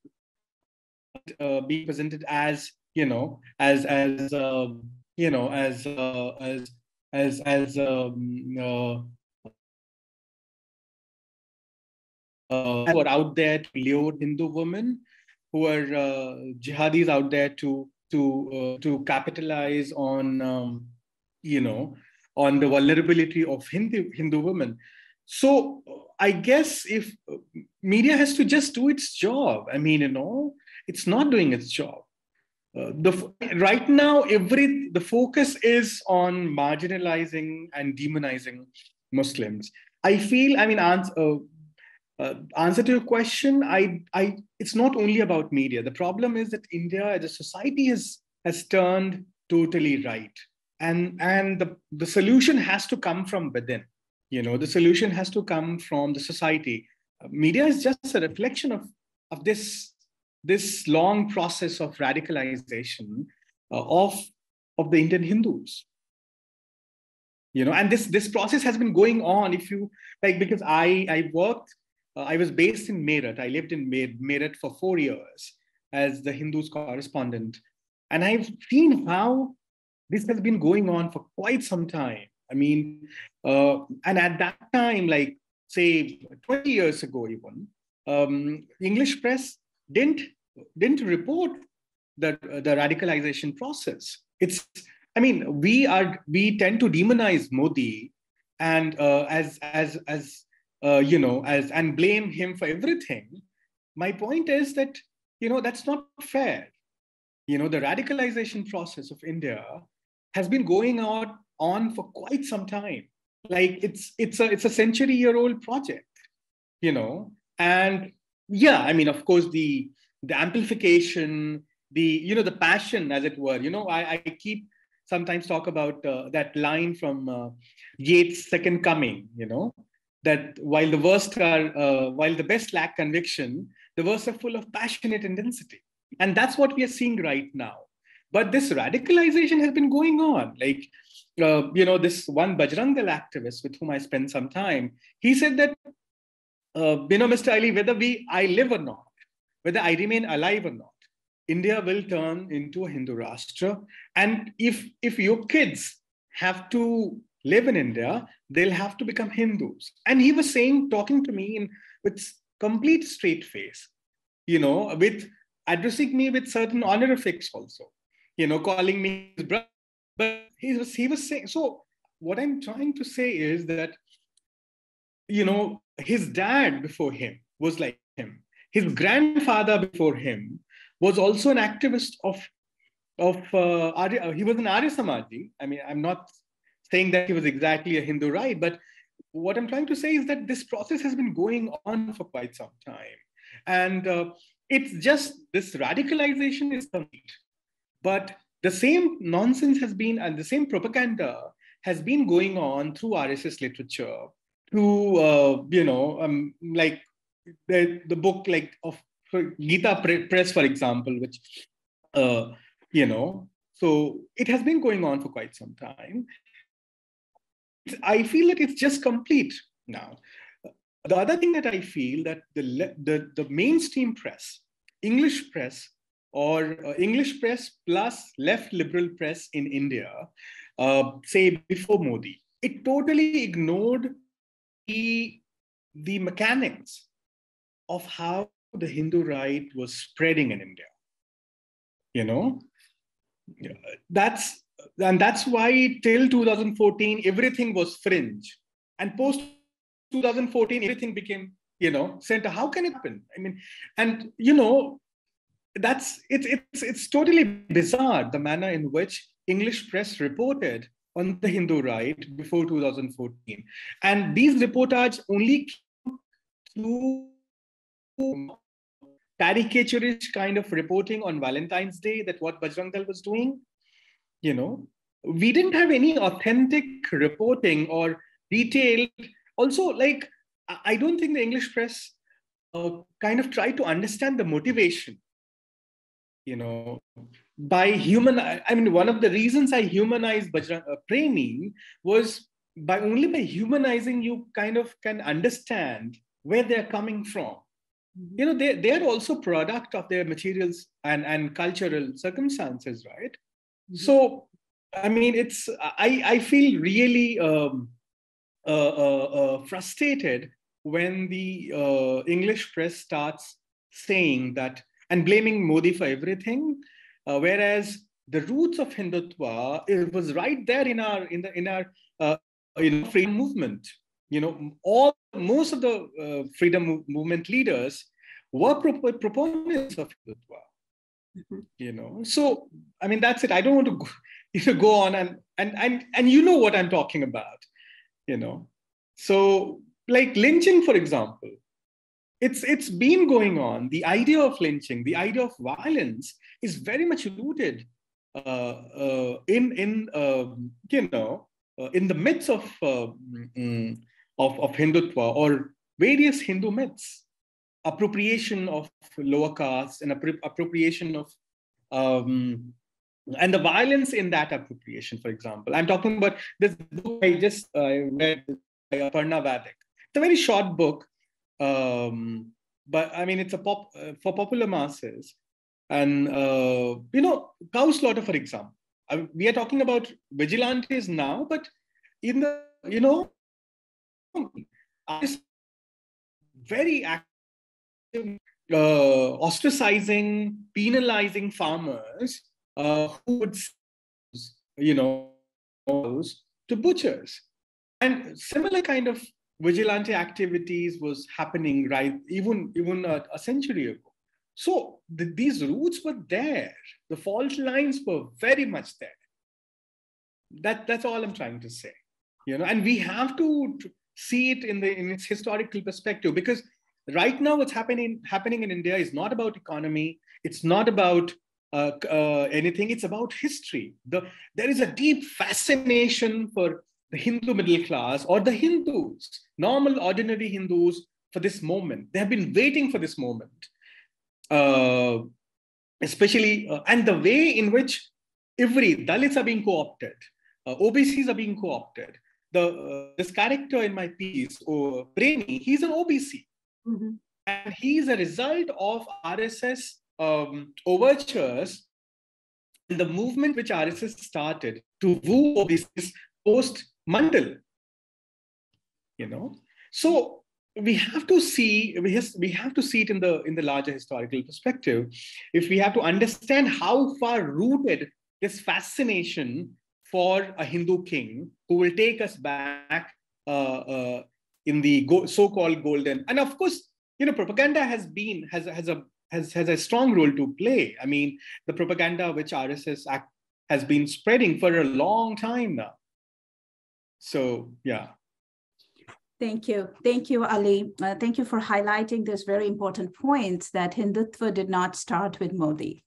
being presented as who are out there to lure Hindu women, who are jihadis out there to capitalize on on the vulnerability of Hindu women. So I guess if media has to just do its job, I mean, it's not doing its job. Right now, the focus is on marginalizing and demonizing Muslims. I feel, I mean, answer to your question, it's not only about media. The problem is that India as a society has turned totally right. And the solution has to come from within. The solution has to come from the society. Media is just a reflection of this long process of radicalization of the Indian Hindus. And this process has been going on. If you like, because I worked, I was based in Meerut. I lived in Meerut for 4 years as the Hindus correspondent, and I've seen how this has been going on for quite some time. I mean, and at that time, like say 20 years ago, even English press didn't report the radicalization process. I mean, we tend to demonize Modi and and blame him for everything. My point is that that's not fair. The radicalization process of India has been going on for quite some time. Like it's a century-year-old project. And yeah, I mean, of course, the amplification, the passion, as it were. I keep sometimes talk about that line from Yeats' Second Coming. That while the best lack conviction, the worst are full of passionate intensity. And that's what we are seeing right now. But this radicalization has been going on. Like, this one Bajrang Dal activist with whom I spent some time, he said that, Mr. Ali, whether I live or not, whether I remain alive or not, India will turn into a Hindu Rashtra. And if your kids have to live in India, they'll have to become Hindus. And he was saying, talking to me with complete straight face, with addressing me with certain honorifics also, calling me his brother. But he was saying, so what I'm trying to say is that, his dad before him was like him. His grandfather before him was also an activist of Arya. He was an Arya Samaji. I mean, I'm not saying that he was exactly a Hindu, right? But what I'm trying to say is that this process has been going on for quite some time. And it's just this radicalization is complete. But the same nonsense has been, and the same propaganda has been going on through RSS literature, through, like the book like of Gita Press, for example, which, so it has been going on for quite some time. I feel that it's just complete now. The other thing that I feel that the mainstream press, English press, or English press plus left liberal press in India, say before Modi, it totally ignored the mechanics of how the Hindu right was spreading in India. That's why till 2014 everything was fringe, and post 2014 everything became center. How can it happen? I mean, and it's totally bizarre the manner in which English press reported on the Hindu right before 2014, and these reportages only came through caricaturist kind of reporting on Valentine's Day, that what Bajrang Dal was doing. We didn't have any authentic reporting or detailed. Also, like, I don't think the English press kind of tried to understand the motivation, by I mean, one of the reasons I humanized Premi was only by humanizing, you kind of can understand where they're coming from. They are also product of their materials and cultural circumstances, right? Mm-hmm. So, I mean, I feel really frustrated when the English press starts saying that and blaming Modi for everything, whereas the roots of Hindutva, it was right there in our freedom movement. Most of the freedom movement leaders were proponents of Hindutva. Mm-hmm. So I mean, that's it. I don't want to go on and you know what I'm talking about. So like lynching, for example, it's been going on. The idea of lynching, the idea of violence, is very much rooted in the myths of Hindutva or various Hindu myths, appropriation of lower castes and appropriation of and the violence in that appropriation. For example, I'm talking about this book I just read by Aparna Vadik. It's a very short book, but I mean, it's for popular masses. And cow slaughter, for example. We are talking about vigilantes now, but in the very active, ostracizing, penalizing farmers who would, to butchers. And similar kind of vigilante activities was happening even a century ago. So these roots were there. The fault lines were very much there. That's all I'm trying to say. And we have to see it in its historical perspective, because right now what's happening in India is not about economy. It's not about anything. It's about history. There is a deep fascination for the Hindu middle class or the Hindus, normal, ordinary Hindus, for this moment. They have been waiting for this moment. Especially, and the way in which every Dalits are being co-opted, OBCs are being co-opted. This character in my piece, Premi, he's an OBC. Mm-hmm. And he's a result of RSS overtures and the movement which RSS started to woo OBCs post-Mandal. So we have to see it in the larger historical perspective. If we have to understand how far rooted this fascination for a Hindu king who will take us back in the so-called golden, and of course, propaganda has a strong role to play. I mean, the propaganda which RSS has been spreading for a long time now. So, yeah. Thank you. Thank you, Ali. Thank you for highlighting this very important point that Hindutva did not start with Modi.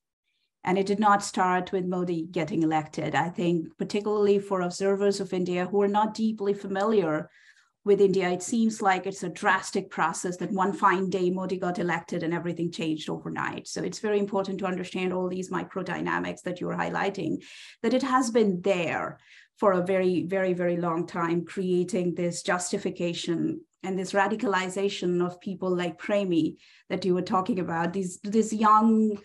And it did not start with Modi getting elected. I think particularly for observers of India who are not deeply familiar with India, it seems like it's a drastic process that one fine day Modi got elected and everything changed overnight. So it's very important to understand all these microdynamics that you're highlighting, that it has been there for a very, very, very long time, creating this justification and this radicalization of people like Premi that you were talking about, this young,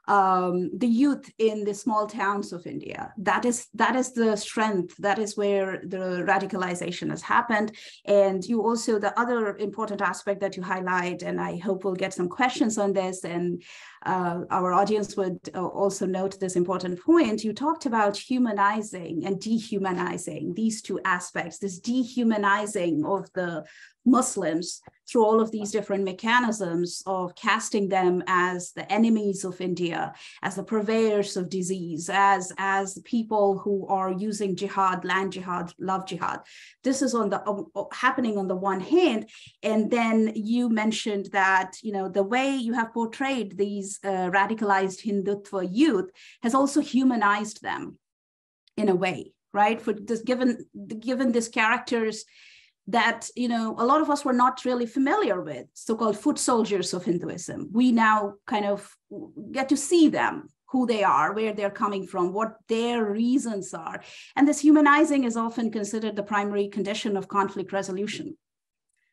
the youth in the small towns of India. That is the strength. That is where the radicalization has happened. And you also, the other important aspect that you highlight, and I hope we'll get some questions on this, and our audience would also note this important point. You talked about humanizing and dehumanizing, these two aspects, this dehumanizing of the Muslims through all of these different mechanisms of casting them as the enemies of India, as the purveyors of disease, as people who are using jihad, land jihad, love jihad. This is happening on the one hand. And then you mentioned that, the way you have portrayed these radicalized Hindutva youth has also humanized them in a way, right? For this, given these characters that, a lot of us were not really familiar with, so-called foot soldiers of Hinduism. We now kind of get to see them, who they are, where they're coming from, what their reasons are. And this humanizing is often considered the primary condition of conflict resolution,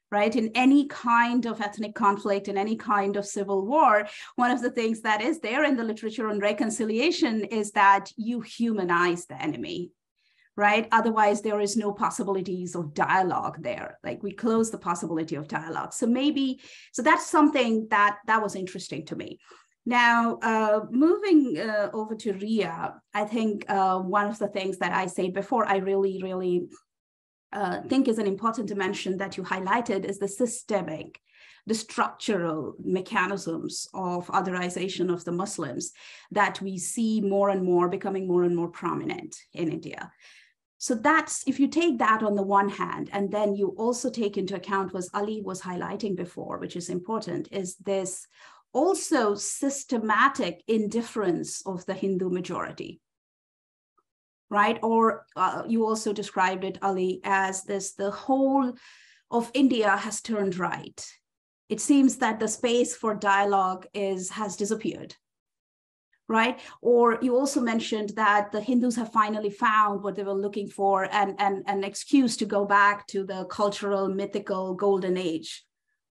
right? In any kind of ethnic conflict, in any kind of civil war, one of the things that is there in the literature on reconciliation is that you humanize the enemy, right? Otherwise, there is no possibilities of dialogue there. Like, we close the possibility of dialogue. So that's something that was interesting to me. Now, moving over to Ria, I think one of the things that I said before, I really, really think is an important dimension that you highlighted is the systemic, the structural mechanisms of otherization of the Muslims that we see more and more becoming more and more prominent in India. So that's, if you take that on the one hand, and then you also take into account what Ali was highlighting before, which is important, is this also systematic indifference of the Hindu majority, right? Or you also described it, Ali, as this, the whole of India has turned right. It seems that the space for dialogue has disappeared, right? Or you also mentioned that the Hindus have finally found what they were looking for, and an excuse to go back to the cultural, mythical golden age,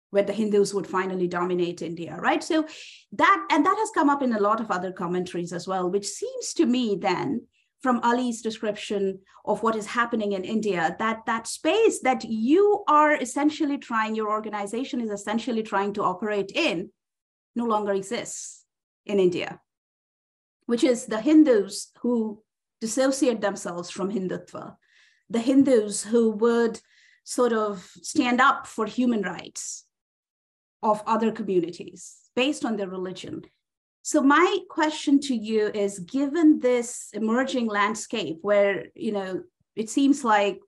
where the Hindus would finally dominate India, right? So that has come up in a lot of other commentaries as well, which seems to me then, from Ali's description of what is happening in India, that space that you are essentially trying, your organization is essentially trying to operate in, no longer exists in India, which is the Hindus who dissociate themselves from Hindutva, the Hindus who would sort of stand up for human rights of other communities based on their religion. So my question to you is, given this emerging landscape where, it seems like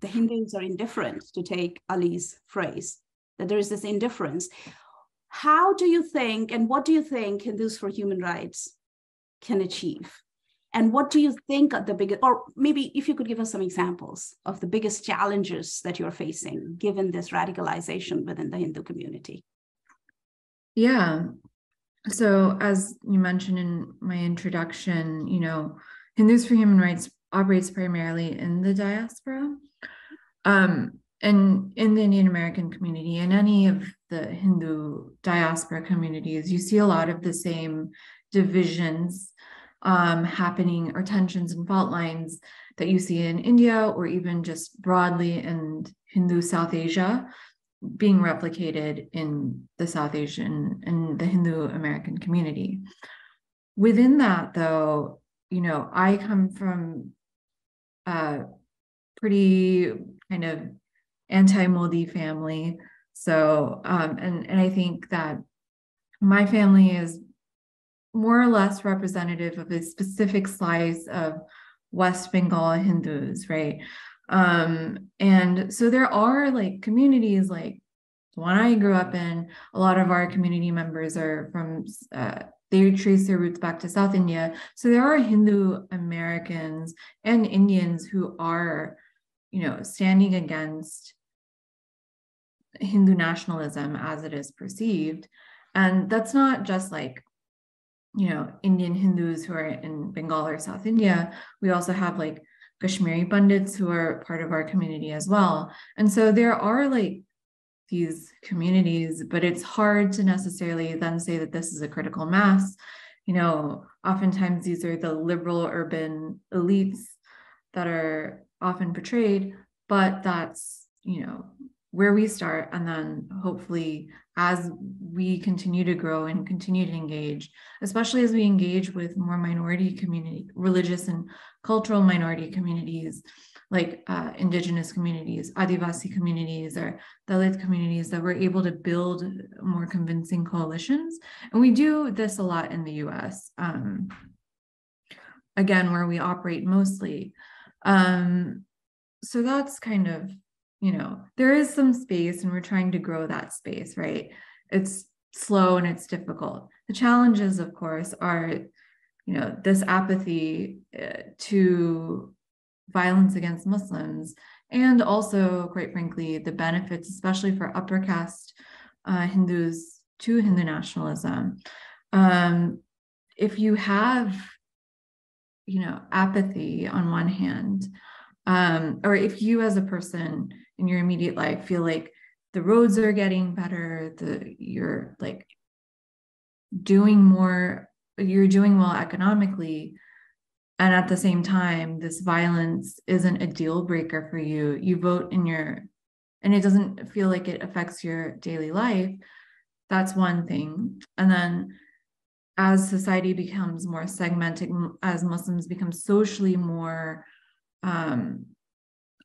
the Hindus are indifferent, to take Ali's phrase, that there is this indifference, how do you think, and what do you think Hindus for Human Rights can achieve? And what do you think are the biggest, or maybe if you could give us some examples of the biggest challenges that you're facing, given this radicalization within the Hindu community? Yeah. So as you mentioned in my introduction, Hindus for Human Rights operates primarily in the diaspora. And in the Indian American community and any of the Hindu diaspora communities, you see a lot of the same divisions happening, or tensions and fault lines that you see in India, or even just broadly in Hindu South Asia, being replicated in the South Asian and the Hindu American community. Within that, though, you know, I come from a pretty kind of anti-Modi family. So, and I think that my family is more or less representative of a specific slice of West Bengal Hindus, right? And so there are like communities like the one I grew up in, a lot of our community members are from, they trace their roots back to South India. So there are Hindu Americans and Indians who are, you know, standing against Hindu nationalism as it is perceived. And that's not just like, you know, Indian Hindus who are in Bengal or South India. We also have like Kashmiri Pandits who are part of our community as well. And so there are like these communities, but it's hard to necessarily then say that this is a critical mass. You know, oftentimes these are the liberal urban elites that are often portrayed, but that's, you know, where we start. And then hopefully as we continue to grow and continue to engage, especially as we engage with more minority community, religious and cultural minority communities, like indigenous communities, Adivasi communities, or Dalit communities, that we're able to build more convincing coalitions. And we do this a lot in the US, again, where we operate mostly. So that's kind of, you know, there is some space and we're trying to grow that space, right? It's slow and it's difficult. The challenges, of course, are, you know, this apathy to violence against Muslims, and also, quite frankly, the benefits, especially for upper caste Hindus, to Hindu nationalism. If you have, you know, apathy on one hand, or if you as a person in your immediate life feel like the roads are getting better, you're like doing more, you're doing well economically, and at the same time, this violence isn't a deal breaker for you, you vote in your, and it doesn't feel like it affects your daily life, that's one thing. And then as society becomes more segmented, as Muslims become socially more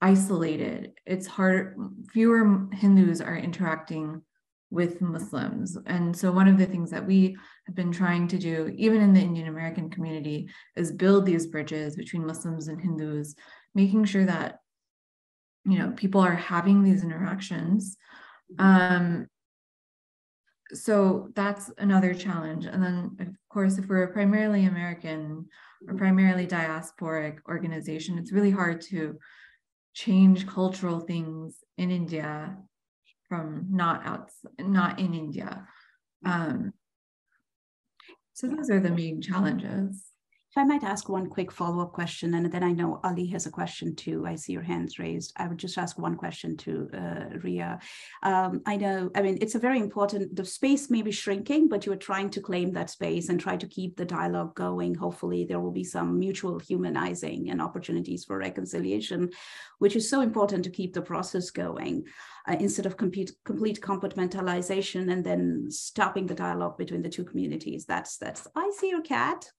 isolated, it's harder, fewer Hindus are interacting with Muslims. And so one of the things that we have been trying to do, even in the Indian American community, is build these bridges between Muslims and Hindus, making sure that, you know, people are having these interactions. So that's another challenge. And then, of course, if we're a primarily American or primarily diasporic organization, it's really hard to change cultural things in India from not in India. So those are the main challenges. If I might ask one quick follow-up question, and then I know Ali has a question too. I see your hands raised. I would just ask one question to Ria. I know, I mean, it's a very important, the space may be shrinking, but you are trying to claim that space and try to keep the dialogue going. Hopefully there will be some mutual humanizing and opportunities for reconciliation, which is so important to keep the process going. Instead of complete compartmentalization and then stopping the dialogue between the two communities. That's I see your cat.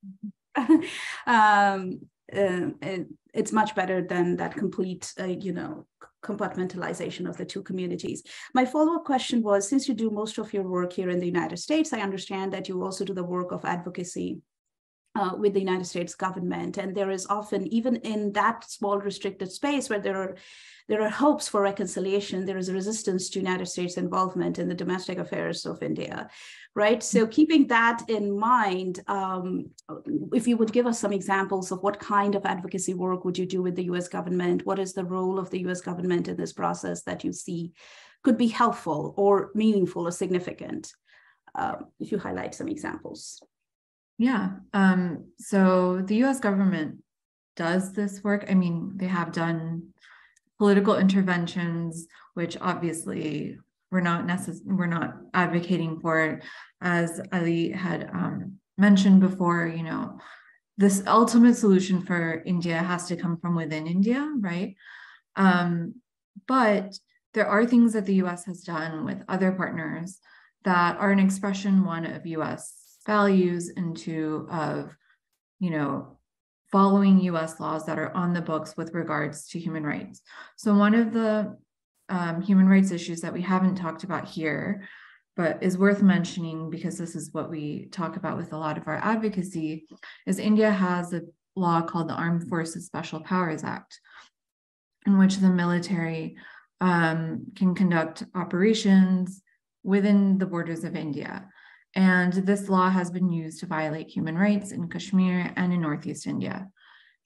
It's much better than that complete, you know, compartmentalization of the two communities. My follow-up question was, since you do most of your work here in the United States, I understand that you also do the work of advocacy with the United States government. And there is often, even in that small restricted space where there are hopes for reconciliation, there is a resistance to United States involvement in the domestic affairs of India, right? So keeping that in mind, if you would give us some examples of what kind of advocacy work would you do with the US government? What is the role of the US government in this process that you see could be helpful or meaningful or significant? If you highlight some examples. Yeah, so the US government does this work. I mean, they have done political interventions, which obviously we're not advocating for. As Ali had mentioned before, you know, this ultimate solution for India has to come from within India, right? But there are things that the US has done with other partners that are an expression, one, of US values, and two, of, you know, following US laws that are on the books with regards to human rights. So one of the human rights issues that we haven't talked about here, but is worth mentioning because this is what we talk about with a lot of our advocacy, is India has a law called the Armed Forces Special Powers Act, in which the military can conduct operations within the borders of India. And this law has been used to violate human rights in Kashmir and in Northeast India.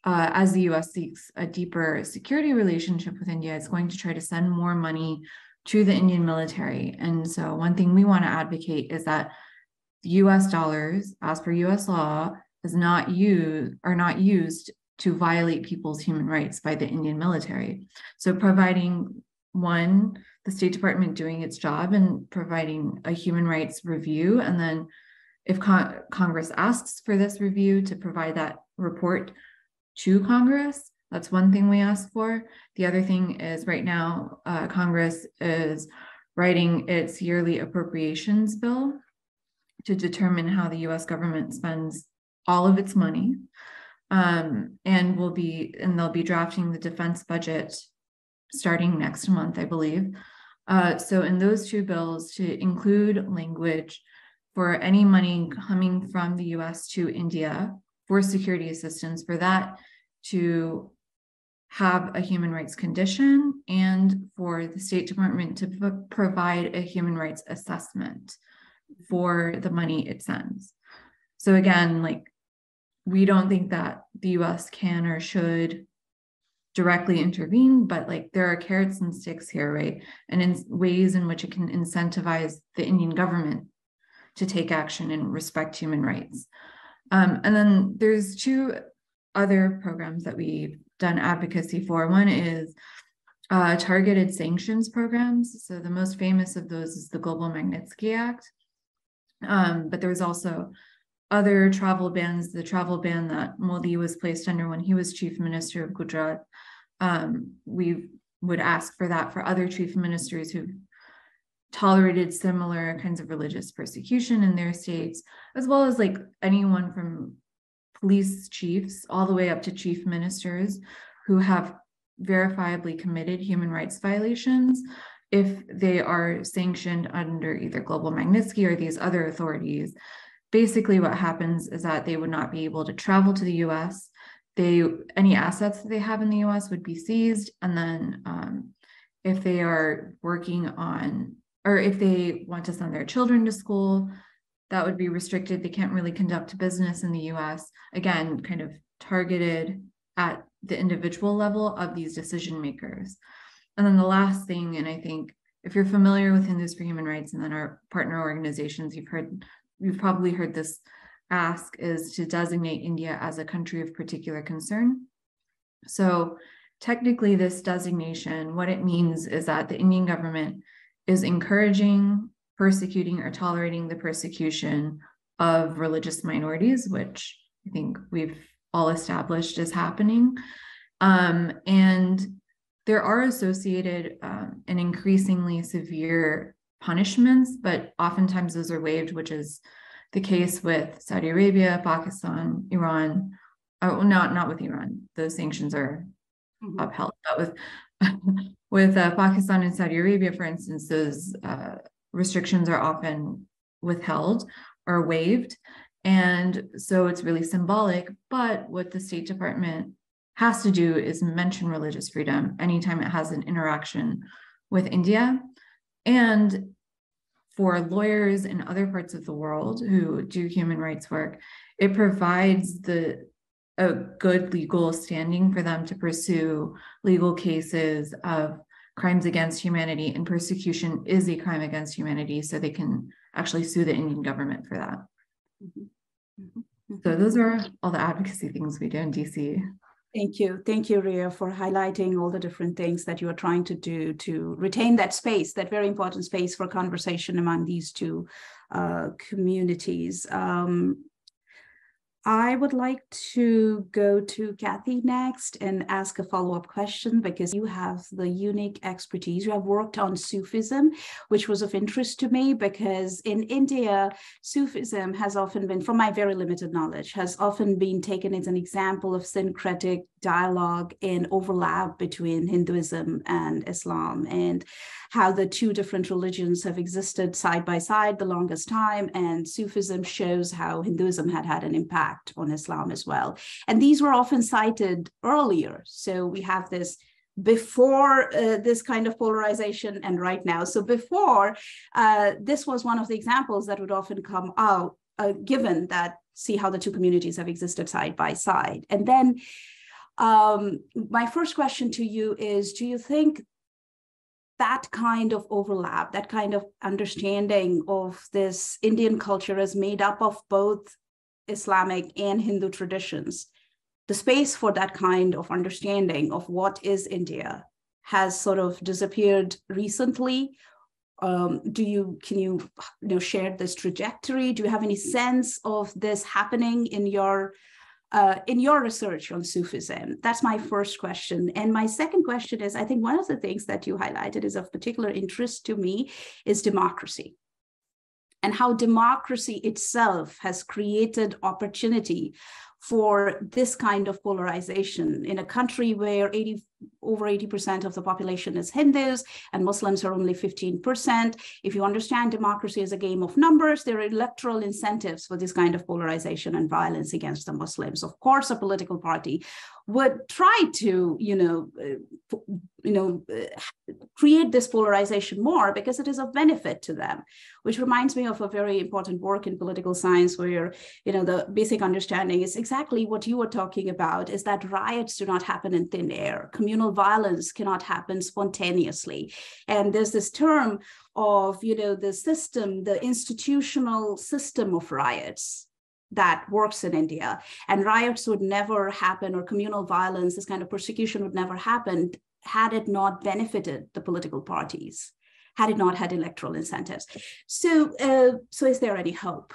As the US seeks a deeper security relationship with India, it's going to try to send more money to the Indian military. And so one thing we want to advocate is that US dollars, as per US law, are not used to violate people's human rights by the Indian military. So providing, one, the State Department doing its job and providing a human rights review, and then if Congress asks for this review, to provide that report to Congress. That's one thing we ask for. The other thing is, right now, Congress is writing its yearly appropriations bill to determine how the US government spends all of its money. And they'll be drafting the defense budget starting next month, I believe. So in those two bills, to include language for any money coming from the US to India for security assistance, for that to have a human rights condition, and for the State Department to provide a human rights assessment for the money it sends. So again, like, we don't think that the US can or should directly intervene, but like, there are carrots and sticks here, right? And in ways in which it can incentivize the Indian government to take action and respect human rights. And then there's two other programs that we've done advocacy for. One is targeted sanctions programs. So the most famous of those is the Global Magnitsky Act. But there's also other travel bans, the travel ban that Modi was placed under when he was chief minister of Gujarat. We would ask for that for other chief ministers who've tolerated similar kinds of religious persecution in their states, as well as like anyone from police chiefs all the way up to chief ministers who have verifiably committed human rights violations. If they are sanctioned under either Global Magnitsky or these other authorities, basically what happens is that they would not be able to travel to the US. Any assets that they have in the US would be seized. And then if they are working on, or if they want to send their children to school, that would be restricted. They can't really conduct business in the US. Again, kind of targeted at the individual level of these decision makers. And then the last thing, and I think if you're familiar with Hindus for Human Rights and then our partner organizations, you've probably heard this ask, is to designate India as a country of particular concern. So technically this designation, what it means is that the Indian government is encouraging, persecuting, or tolerating the persecution of religious minorities, which I think we've all established is happening. And there are associated and increasingly severe punishments, but oftentimes those are waived, which is the case with Saudi Arabia, Pakistan, Iran. Oh, not with Iran. Those sanctions are upheld, but with Pakistan and Saudi Arabia, for instance, those restrictions are often withheld or waived. And so it's really symbolic, but what the State Department has to do is mention religious freedom anytime it has an interaction with India. And for lawyers in other parts of the world who do human rights work, it provides a good legal standing for them to pursue legal cases of crimes against humanity, and persecution is a crime against humanity, so they can actually sue the Indian government for that. So those are all the advocacy things we do in DC. Thank you, Ria, for highlighting all the different things that you are trying to do to retain that space, that very important space for conversation among these two communities. I would like to go to Kathy next and ask a follow-up question, because you have the unique expertise. You have worked on Sufism, which was of interest to me, because in India, Sufism has often been, from my very limited knowledge, has often been taken as an example of syncretic dialogue and overlap between Hinduism and Islam, and how the two different religions have existed side by side the longest time, and Sufism shows how Hinduism had had an impact on Islam as well. And these were often cited earlier. So we have this before this kind of polarization and right now. So before, this was one of the examples that would often come out, given that, see how the two communities have existed side by side. And then my first question to you is, do you think that kind of overlap, that kind of understanding of this Indian culture is made up of both Islamic and Hindu traditions, the space for that kind of understanding of what is India has sort of disappeared recently? Can you share this trajectory? Do you have any sense of this happening in your research on Sufism? That's my first question. And my second question is, I think one of the things that you highlighted is of particular interest to me is democracy, and how democracy itself has created opportunity for this kind of polarization in a country where over 80% of the population is Hindus and Muslims are only 15%. If you understand democracy as a game of numbers, there are electoral incentives for this kind of polarization and violence against the Muslims. Of course, a political party would try to, create this polarization more because it is of benefit to them, which reminds me of a very important work in political science where, the basic understanding is exactly what you were talking about, is that riots do not happen in thin air. Communal violence cannot happen spontaneously. And there's this term of, the system, the institutional system of riots that works in India. And riots would never happen, or communal violence, this kind of persecution would never happen had it not benefited the political parties, had it not had electoral incentives. So is there any hope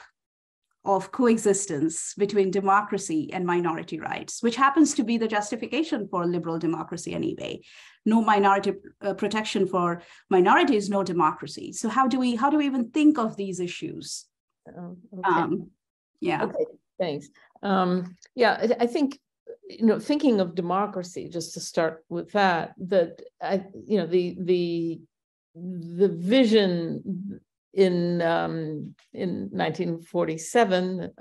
of coexistence between democracy and minority rights, which happens to be the justification for liberal democracy anyway? No minority protection for minorities, no democracy. So how do we even think of these issues? Okay. Yeah. Okay, thanks. I think, thinking of democracy, just to start with that, the vision in 1947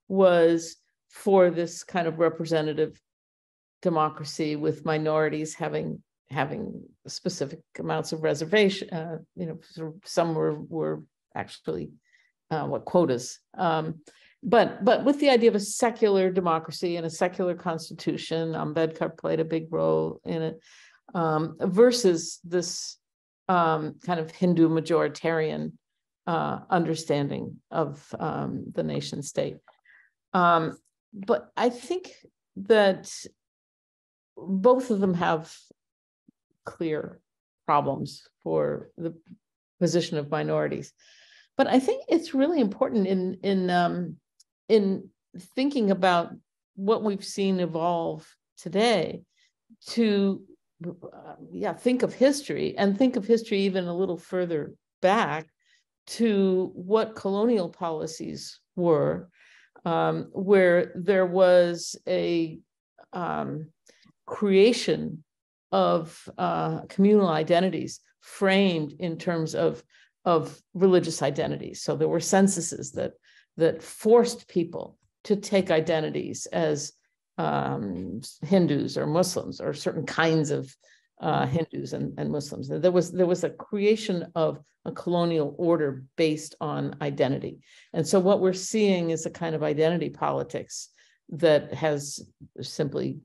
was for this kind of representative democracy with minorities having specific amounts of reservation. Some were actually quotas. But with the idea of a secular democracy and a secular constitution, Ambedkar played a big role in it, versus this kind of Hindu majoritarian understanding of the nation state. But I think that both of them have clear problems for the position of minorities. But I think it's really important in thinking about what we've seen evolve today to think of history, and think of history even a little further back to what colonial policies were, where there was a creation of communal identities framed in terms of religious identities. So there were censuses that forced people to take identities as Hindus or Muslims, or certain kinds of Hindus and Muslims. There was a creation of a colonial order based on identity. And so what we're seeing is a kind of identity politics that has simply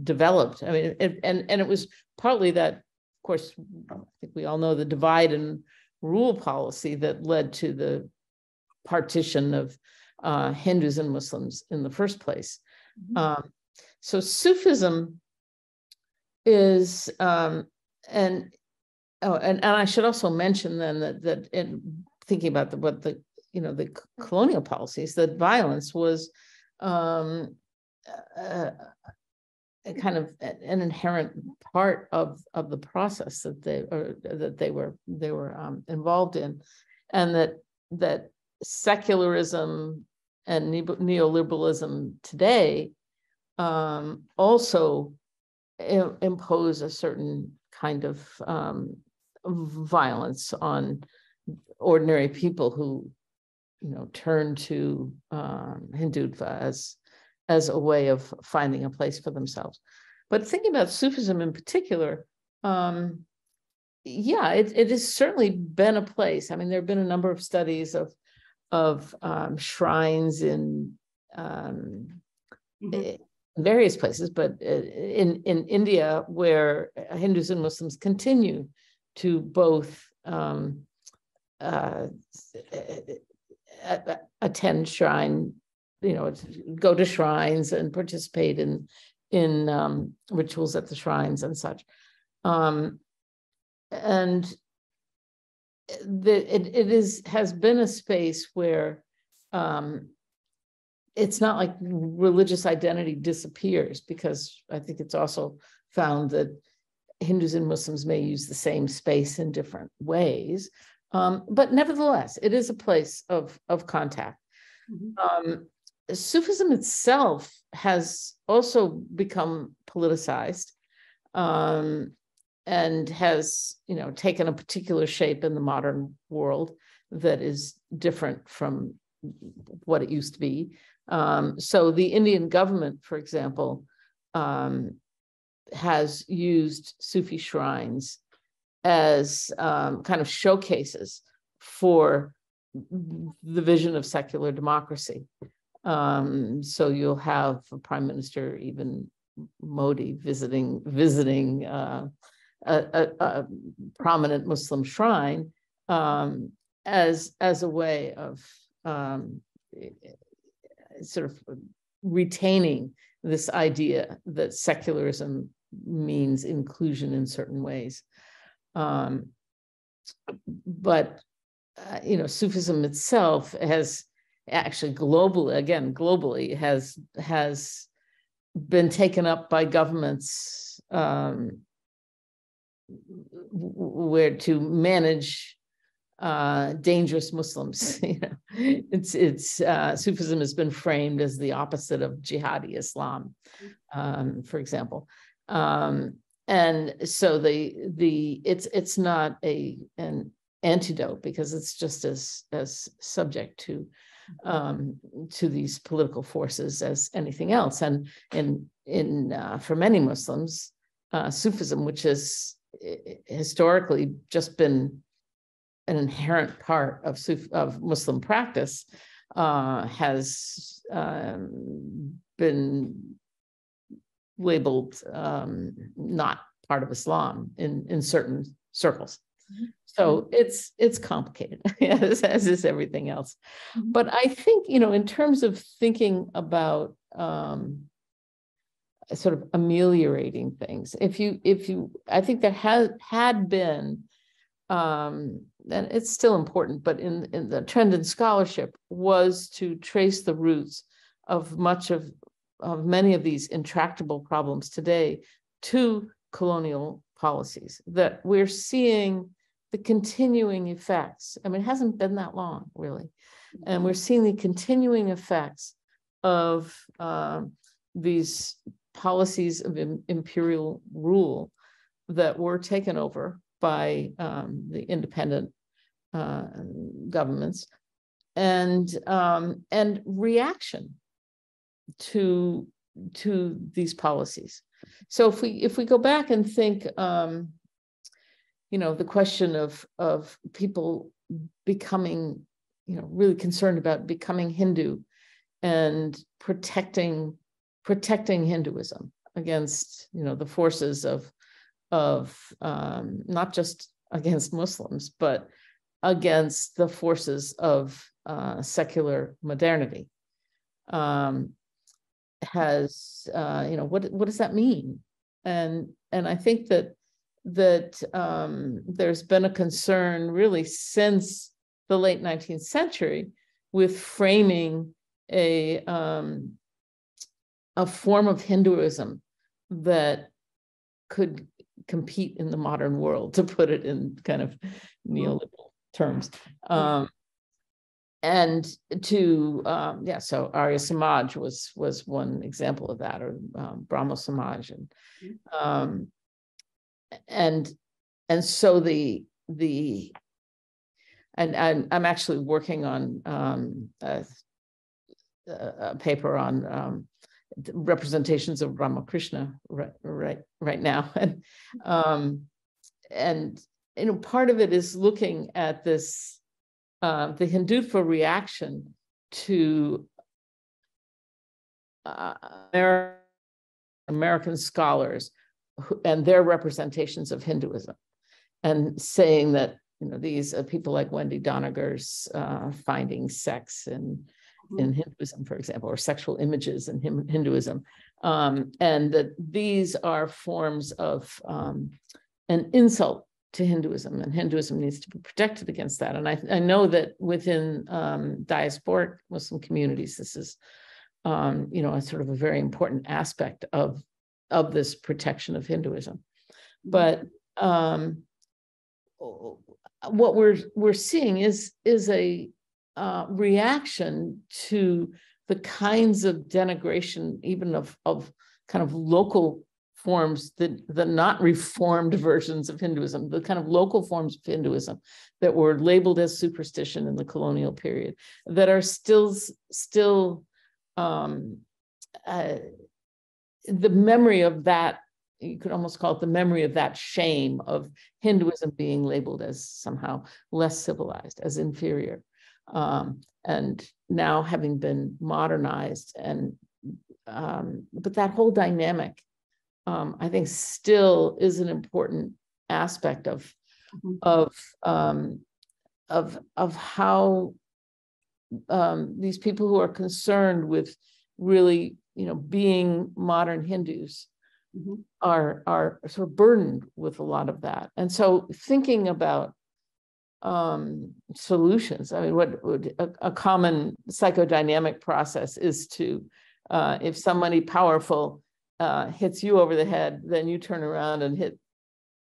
developed. I mean, and it was partly that, of course, I think we all know the divide and rule policy that led to the partition of Hindus and Muslims in the first place. So Sufism is, and I should also mention then that in thinking about the colonial policies, that violence was a kind of an inherent part of the process that they were involved in, and that secularism and neoliberalism today also impose a certain kind of violence on ordinary people who, turn to Hindutva as a way of finding a place for themselves. But thinking about Sufism in particular, it has certainly been a place. I mean, there have been a number of studies of shrines in various places, but in India, where Hindus and Muslims continue to both attend shrine, go to shrines and participate in rituals at the shrines and such. And it has been a space where it's not like religious identity disappears, because I think it's also found that Hindus and Muslims may use the same space in different ways. But nevertheless, it is a place of contact. Sufism itself has also become politicized, and has, taken a particular shape in the modern world that is different from what it used to be. So the Indian government, for example, has used Sufi shrines as kind of showcases for the vision of secular democracy. So you'll have a prime minister, even Modi, visiting a prominent Muslim shrine as a way of sort of retaining this idea that secularism means inclusion in certain ways. But Sufism itself has actually globally has been taken up by governments where to manage dangerous Muslims. Sufism has been framed as the opposite of jihadi Islam, for example. And so it's not an antidote, because it's just as subject to these political forces as anything else. And for many Muslims, Sufism, which has historically just been an inherent part of Muslim practice, has been labeled not part of Islam in certain circles. So it's complicated, as is everything else. But I think, in terms of thinking about sort of ameliorating things, I think there had been, and it's still important, but in the trend in scholarship was to trace the roots of many of these intractable problems today to colonial policies, that we're seeing the continuing effects. I mean, it hasn't been that long, really. And we're seeing the continuing effects of these policies of imperial rule that were taken over by the independent governments, and reaction to these policies. So if we go back and think, the question of people becoming, really concerned about becoming Hindu and protecting Hinduism against, the forces of not just against Muslims, but against the forces of secular modernity. has, what does that mean? And I think that there's been a concern really since the late 19th century with framing a form of Hinduism that could compete in the modern world, to put it in kind of neoliberal terms. And to, so Arya Samaj was one example of that, or Brahmo Samaj. And so I'm actually working on a paper on representations of Ramakrishna right now, and part of it is looking at this the Hindutva reaction to American scholars and their representations of Hinduism, and saying that these people like Wendy Doniger's finding sex in Hinduism, for example, or sexual images in Hinduism, and that these are forms of an insult to Hinduism, and Hinduism needs to be protected against that. And I know that within diasporic Muslim communities, this is a sort of a very important aspect of this protection of Hinduism. But what we're seeing is a reaction to the kinds of denigration, even of kind of local forms, the not reformed versions of Hinduism, the kind of local forms of Hinduism that were labeled as superstition in the colonial period, that are still the memory of that. You could almost call it the memory of that shame of Hinduism being labeled as somehow less civilized, as inferior. And now having been modernized, but that whole dynamic, I think, still is an important aspect of how these people who are concerned with really, being modern Hindus are sort of burdened with a lot of that. And so thinking about solutions, I mean, what a common psychodynamic process is to, if somebody powerful hits you over the head, then you turn around and hit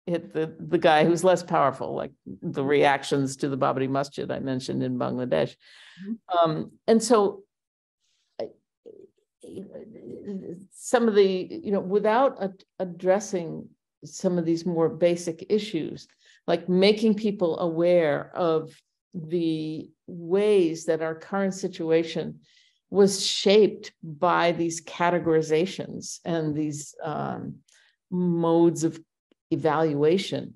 the guy who's less powerful, like the reactions to the Babri Masjid I mentioned in Bangladesh. And so some of the, without addressing some of these more basic issues, like making people aware of the ways that our current situation was shaped by these categorizations and these modes of evaluation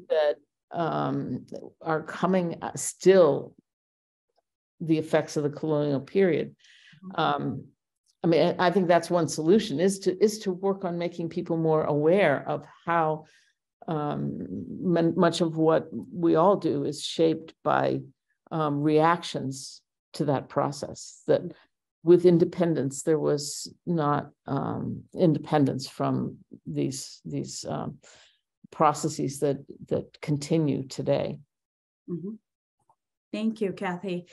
that are coming still the effects of the colonial period. I mean, I think that's one solution, is to work on making people more aware of how much of what we all do is shaped by reactions to that process, that with independence, there was not independence from these processes that continue today. Thank you, Kathy,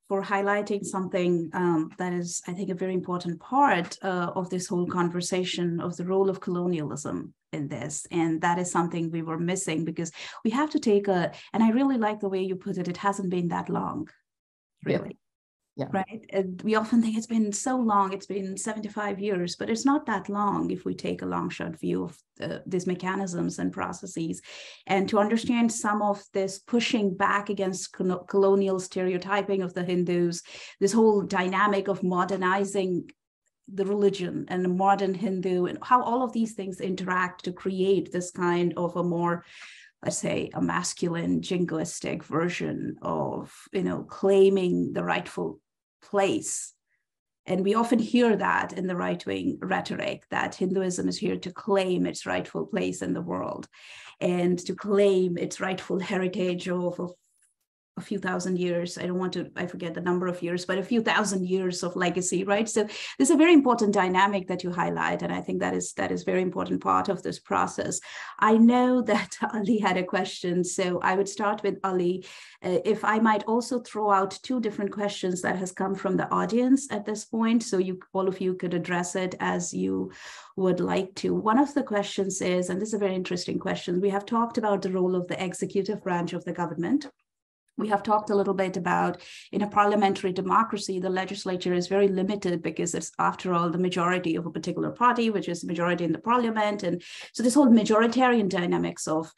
for highlighting something that is, I think, a very important part of this whole conversation of the role of colonialism in this. And that is something we were missing, because we have to take and I really like the way you put it, it hasn't been that long, really. Yeah. Right. And we often think it's been so long, it's been 75 years, but it's not that long if we take a long shot view of these mechanisms and processes. And to understand some of this pushing back against colonial stereotyping of the Hindus, this whole dynamic of modernizing the religion and the modern Hindu, and how all of these things interact to create this kind of a more, let's say, a masculine jingoistic version of, claiming the rightful place. And we often hear that in the right-wing rhetoric, that Hinduism is here to claim its rightful place in the world and to claim its rightful heritage of a few thousand years. I forget the number of years, but a few thousand years of legacy, right? So there's a very important dynamic that you highlight, and I think that is very important part of this process. I know that Ali had a question, so I would start with Ali. If I might also throw out two different questions that has come from the audience at this point, so all of you could address it as you would like to. One of the questions is, and this is a very interesting question, we have talked about the role of the executive branch of the government. We have talked a little bit about, in a parliamentary democracy, the legislature is very limited because it's, after all, the majority of a particular party, which is the majority in the parliament. And so this whole majoritarian dynamics of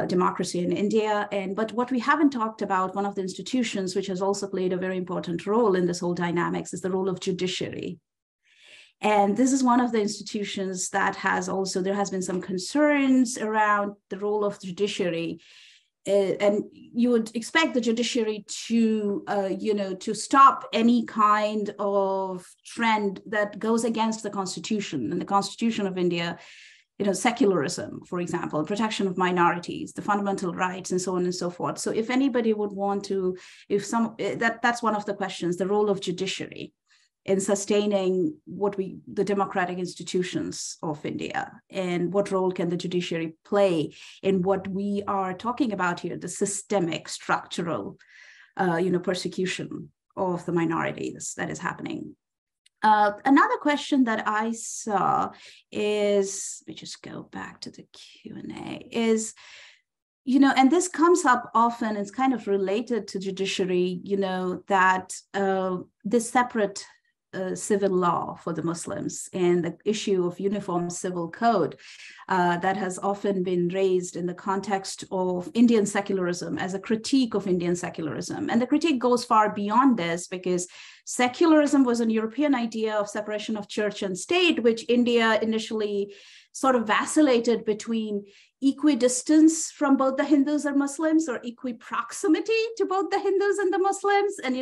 democracy in India. But what we haven't talked about, one of the institutions which has also played a very important role in this whole dynamics, is the role of judiciary. And this is one of the institutions that there has been some concerns around the role of judiciary. And you would expect the judiciary to, to stop any kind of trend that goes against the Constitution. And the Constitution of India, secularism, for example, protection of minorities, the fundamental rights, and so on and so forth. So if anybody would want to, that's one of the questions, the role of judiciary in sustaining the democratic institutions of India, and what role can the judiciary play in what we are talking about here, the systemic, structural, persecution of the minorities that is happening. Another question that I saw is, let me just go back to the Q&A, is, and this comes up often, it's kind of related to judiciary, that this separate civil law for the Muslims and the issue of uniform civil code that has often been raised in the context of Indian secularism as a critique of Indian secularism. And the critique goes far beyond this, because secularism was a European idea of separation of church and state, which India initially sort of vacillated between equidistance from both the Hindus and Muslims, or equiproximity to both the Hindus and the Muslims. And,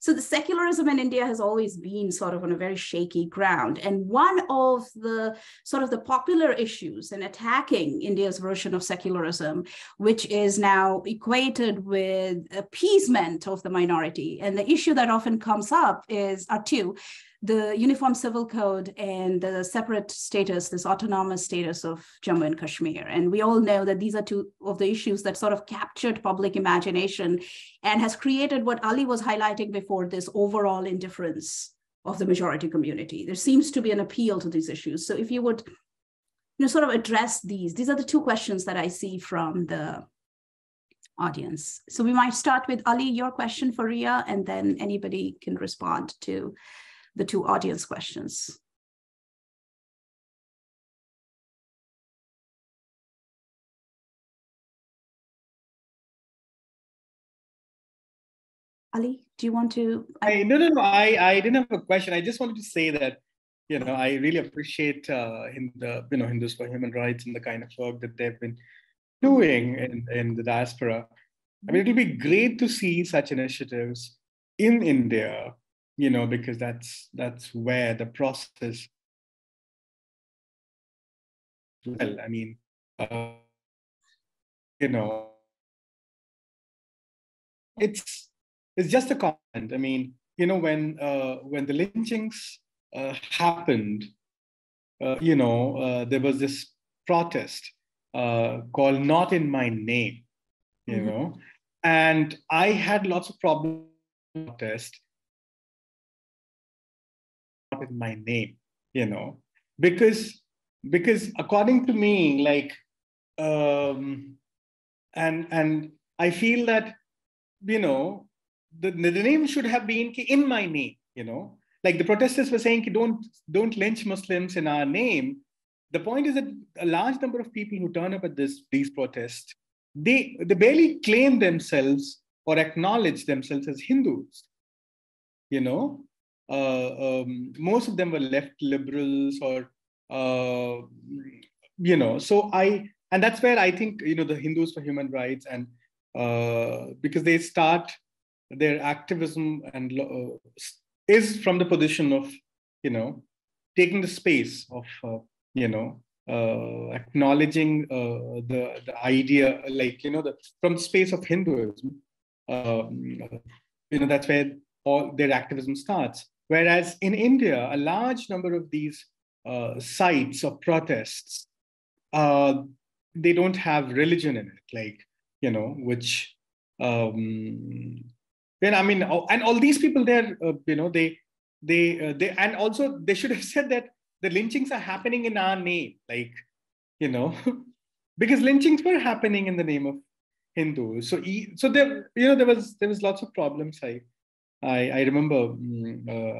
so the secularism in India has always been sort of on a very shaky ground. And one of the sort of the popular issues in attacking India's version of secularism, which is now equated with appeasement of the minority. And the issue that often comes up are two: the Uniform Civil Code and the separate status, this autonomous status of Jammu and Kashmir. And we all know that these are two of the issues that sort of captured public imagination and has created what Ali was highlighting before, this overall indifference of the majority community. There seems to be an appeal to these issues. So if you would sort of address these are the two questions that I see from the audience. So we might start with Ali, your question for Ria, and then anybody can respond to the two audience questions. Ali, do you want to? No. I didn't have a question. I just wanted to say that, I really appreciate Hindus for Human Rights and the kind of work that they've been doing in the diaspora. I mean, it'll be great to see such initiatives in India, because that's where the process. Well, I mean, it's just a comment. I mean, when the lynchings happened, there was this protest called "Not in My Name," and I had lots of problems with protest. Not in my name, because according to me, like, and I feel that, the name should have been in my name, like the protesters were saying, don't lynch Muslims in our name. The point is that a large number of people who turn up at these protests, they barely claim themselves or acknowledge themselves as Hindus, most of them were left liberals or, and that's where I think, the Hindus for Human Rights and because they start their activism and is from the position of, taking the space of, acknowledging the idea, like, from the space of Hinduism. That's where all their activism starts. Whereas in India, a large number of these sites of protests, they don't have religion in it, like, which, and all these people there, they and also they should have said that the lynchings are happening in our name, like, because lynchings were happening in the name of Hindus. So there, there was lots of problems. I remember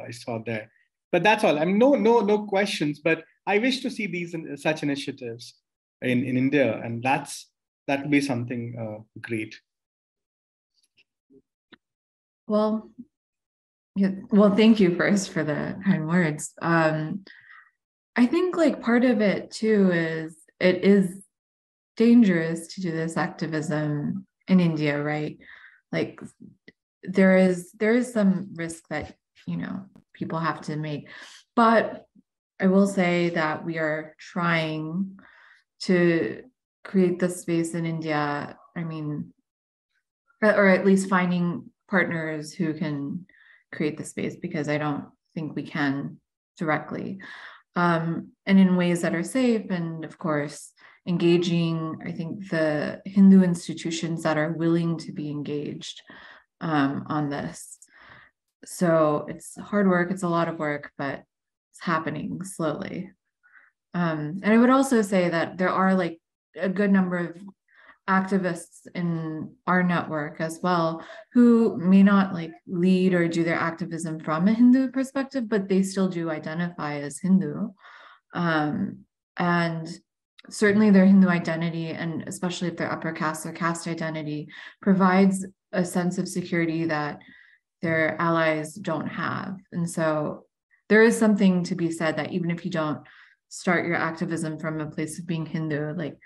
I saw that, but that's all. No questions. But I wish to see such initiatives in India, and that would be something great. Well, yeah. Well, thank you first for the kind words. I think like part of it too is it is dangerous to do this activism in India, right? Like there is some risk that people have to make, but I will say that we are trying to create this space in India. I mean, or at least finding partners who can create the space, because I don't think we can directly, and in ways that are safe, and of course engaging, I think, the Hindu institutions that are willing to be engaged on this. So it's hard work, it's a lot of work, but it's happening slowly. And I would also say that there are like a good number of activists in our network as well who may not like lead or do their activism from a Hindu perspective, but they still do identify as Hindu. And certainly their Hindu identity, and especially if they're upper caste or caste identity, provides a sense of security that their allies don't have. And so there is something to be said that even if you don't start your activism from a place of being Hindu, like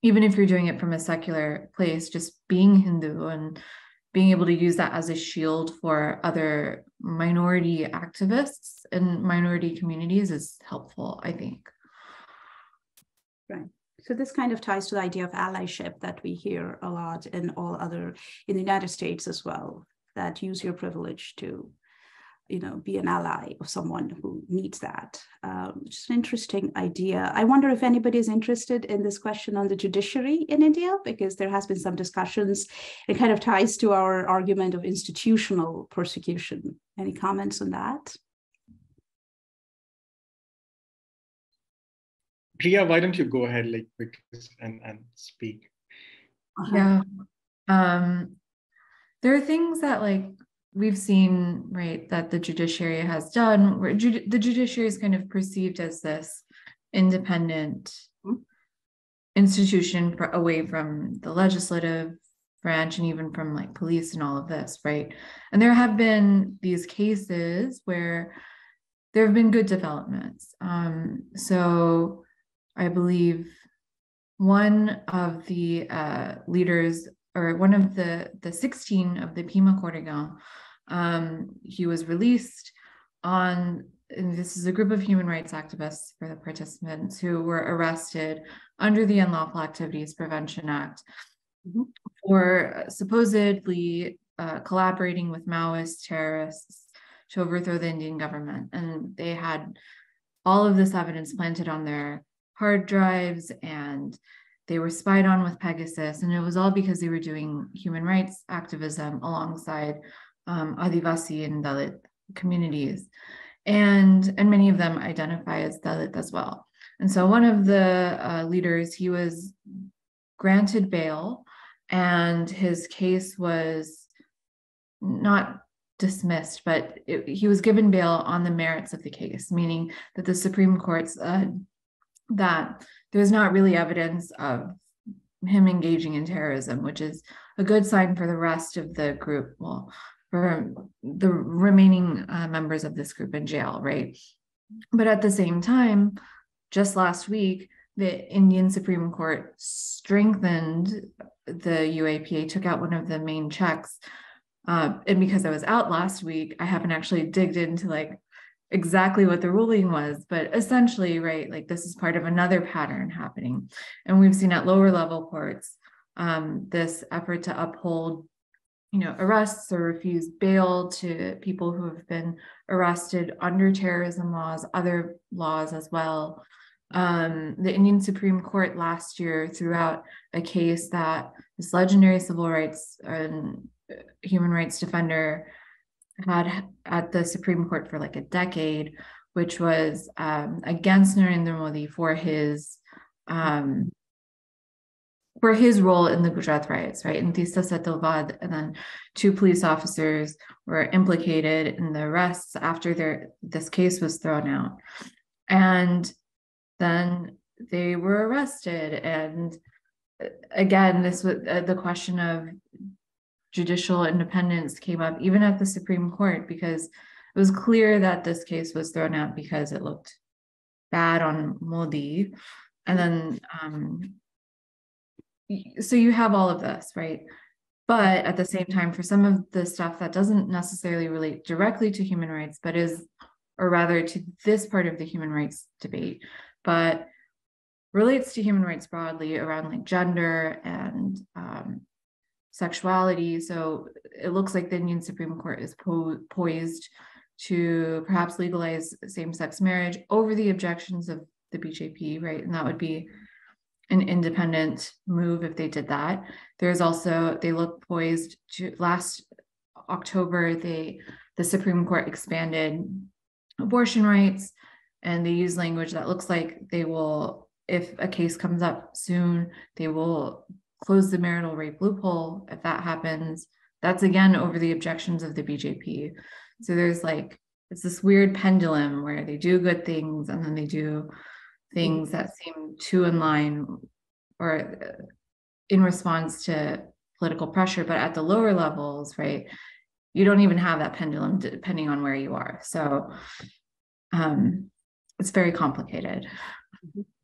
even if you're doing it from a secular place, just being Hindu and being able to use that as a shield for other minority activists and minority communities is helpful, I think. Right. So this kind of ties to the idea of allyship that we hear a lot in the United States as well, that use your privilege to, be an ally of someone who needs that. Which is an interesting idea. I wonder if anybody is interested in this question on the judiciary in India, because there has been some discussions. It kind of ties to our argument of institutional persecution. Any comments on that? Priya, why don't you go ahead and speak? Yeah. There are things that we've seen, right, that the judiciary has done, where the judiciary is kind of perceived as this independent institution away from the legislative branch and even from police and all of this, right? And there have been these cases where there have been good developments. So I believe one of the leaders, or one of the 16 of the Pima Corrigan, he was released and this is a group of human rights activists for the participants who were arrested under the Unlawful Activities Prevention Act for supposedly collaborating with Maoist terrorists to overthrow the Indian government. And they had all of this evidence planted on their hard drives, and they were spied on with Pegasus, and it was all because they were doing human rights activism alongside Adivasi and Dalit communities. And many of them identify as Dalit as well. And so one of the leaders, he was granted bail, and his case was not dismissed, but he was given bail on the merits of the case, meaning that the Supreme Court said that there's not really evidence of him engaging in terrorism, which is a good sign for the rest of the group, well, for the remaining members of this group in jail, right? But at the same time, just last week, the Indian Supreme Court strengthened the UAPA, took out one of the main checks. And because I was out last week, I haven't actually digged into exactly what the ruling was, but essentially, right, this is part of another pattern happening. And we've seen at lower level courts, this effort to uphold arrests or refuse bail to people who have been arrested under terrorism laws, other laws as well. The Indian Supreme Court last year threw out a case that this legendary civil rights and human rights defender had at the Supreme Court for like a decade, which was against Narendra Modi for his role in the Gujarat riots, right? And Tista Setalvad, and then 2 police officers were implicated in the arrests after this case was thrown out. And then they were arrested. And again, this was the question of judicial independence came up even at the Supreme Court, because it was clear that this case was thrown out because it looked bad on Modi. And then, so you have all of this, right? But at the same time, for some of the stuff that doesn't necessarily relate directly to human rights, but is, or rather to this part of the human rights debate, but relates to human rights broadly around like gender and sexuality. So it looks like the Indian Supreme Court is poised to perhaps legalize same-sex marriage over the objections of the BJP, right? And that would be an independent move if they did that. There's also, they look poised to, last October, the Supreme Court expanded abortion rights, and they use language that looks like they will, if a case comes up soon, they will close the marital rape loophole if that happens. That's again over the objections of the BJP. So there's like, it's this weird pendulum where they do good things and then they do things that seem too in line or in response to political pressure, but at the lower levels, right, you don't even have that pendulum depending on where you are. So it's very complicated.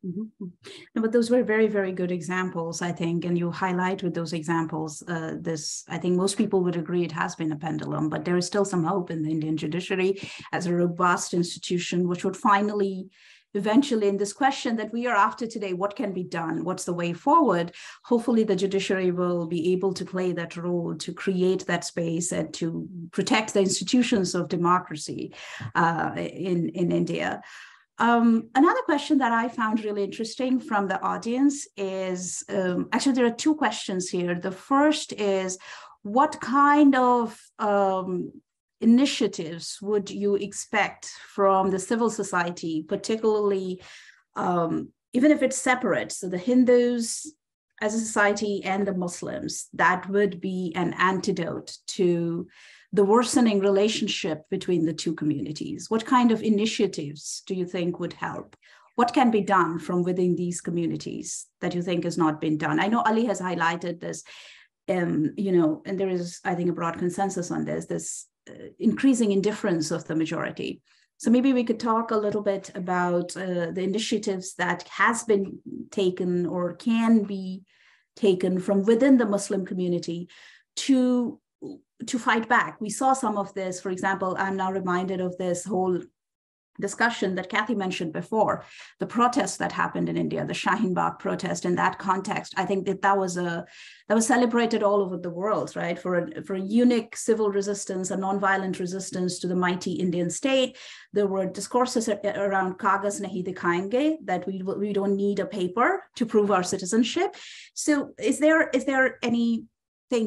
No, but those were very, very good examples, I think, and you highlight with those examples this, I think most people would agree it has been a pendulum, but there is still some hope in the Indian judiciary as a robust institution, which would finally, eventually, in this question that we are after today, what can be done? What's the way forward? Hopefully the judiciary will be able to play that role to create that space and to protect the institutions of democracy in India. Another question that I found really interesting from the audience is, actually there are 2 questions here. The first is, what kind of initiatives would you expect from the civil society, particularly, even if it's separate, so the Hindus as a society and the Muslims, that would be an antidote to the worsening relationship between the 2 communities? What kind of initiatives do you think would help? What can be done from within these communities that you think has not been done? I know Ali has highlighted this, and there is, I think, a broad consensus on this increasing indifference of the majority. So maybe we could talk a little bit about the initiatives that has been taken or can be taken from within the Muslim community to fight back. We saw some of this, for example, I'm now reminded of this whole discussion that Kathy mentioned before, the protests that happened in India, the Shaheen Bagh protest. In that context, I think that was celebrated all over the world, right? For a unique civil resistance, a nonviolent resistance to the mighty Indian state. There were discourses around kagas nahi dikhayenge, that we don't need a paper to prove our citizenship. So is there anything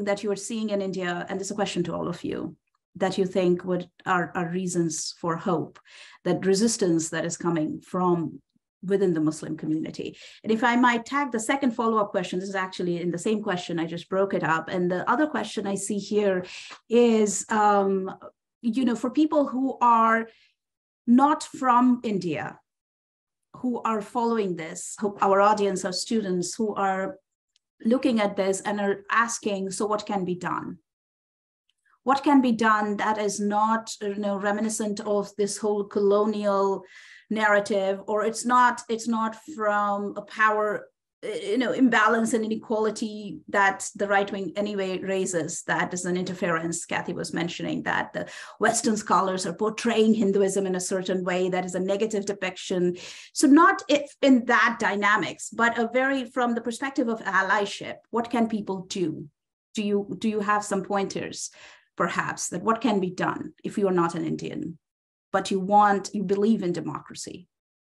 that you're seeing in India, and this is a question to all of you, that you think are reasons for hope, that resistance that is coming from within the Muslim community? And if I might tag the second follow-up question, this is actually in the same question, I just broke it up. And the other question I see here is, for people who are not from India, who are following this, our audience are students who are looking at this and are asking, so what can be done? What can be done that is not, reminiscent of this whole colonial narrative, or it's not from a power, imbalance and inequality that the right wing anyway raises. That is an interference. Kathy was mentioning that the Western scholars are portraying Hinduism in a certain way that is a negative depiction. So not in that dynamics, but from the perspective of allyship, what can people do do you have some pointers, perhaps, that what can be done if you are not an Indian, but you believe in democracy?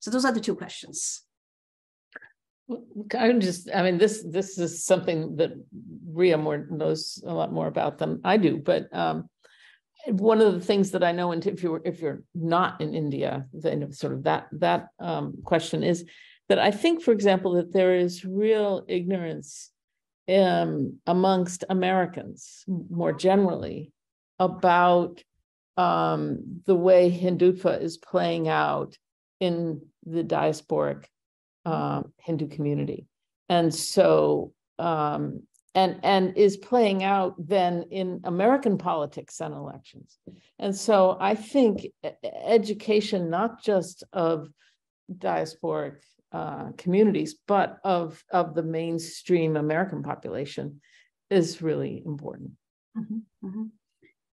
So those are the two questions. This is something that Ria knows a lot more about than I do, but one of the things that I know, and if you're not in India, then sort of that question is that I think, for example, that there is real ignorance amongst Americans more generally about the way Hindutva is playing out in the diasporic Hindu community, and so and is playing out then in American politics and elections. And so I think education, not just of diasporic communities, but of the mainstream American population, is really important. Mm-hmm. Mm-hmm.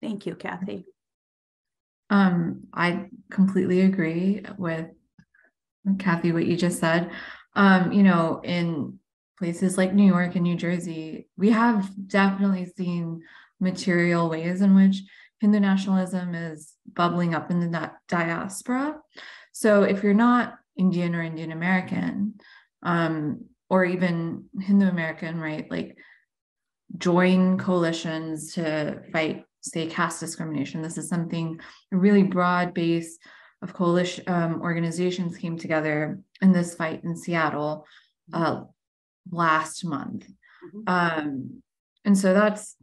Thank you, Kathy. I completely agree with Kathy, what you just said. In places like New York and New Jersey, we have definitely seen material ways in which Hindu nationalism is bubbling up in the diaspora. So if you're not Indian or Indian American, or even Hindu American, right, like join coalitions to fight, say, caste discrimination. This is something, a really broad base of coalition organizations came together in this fight in Seattle last month. Mm-hmm. And so that's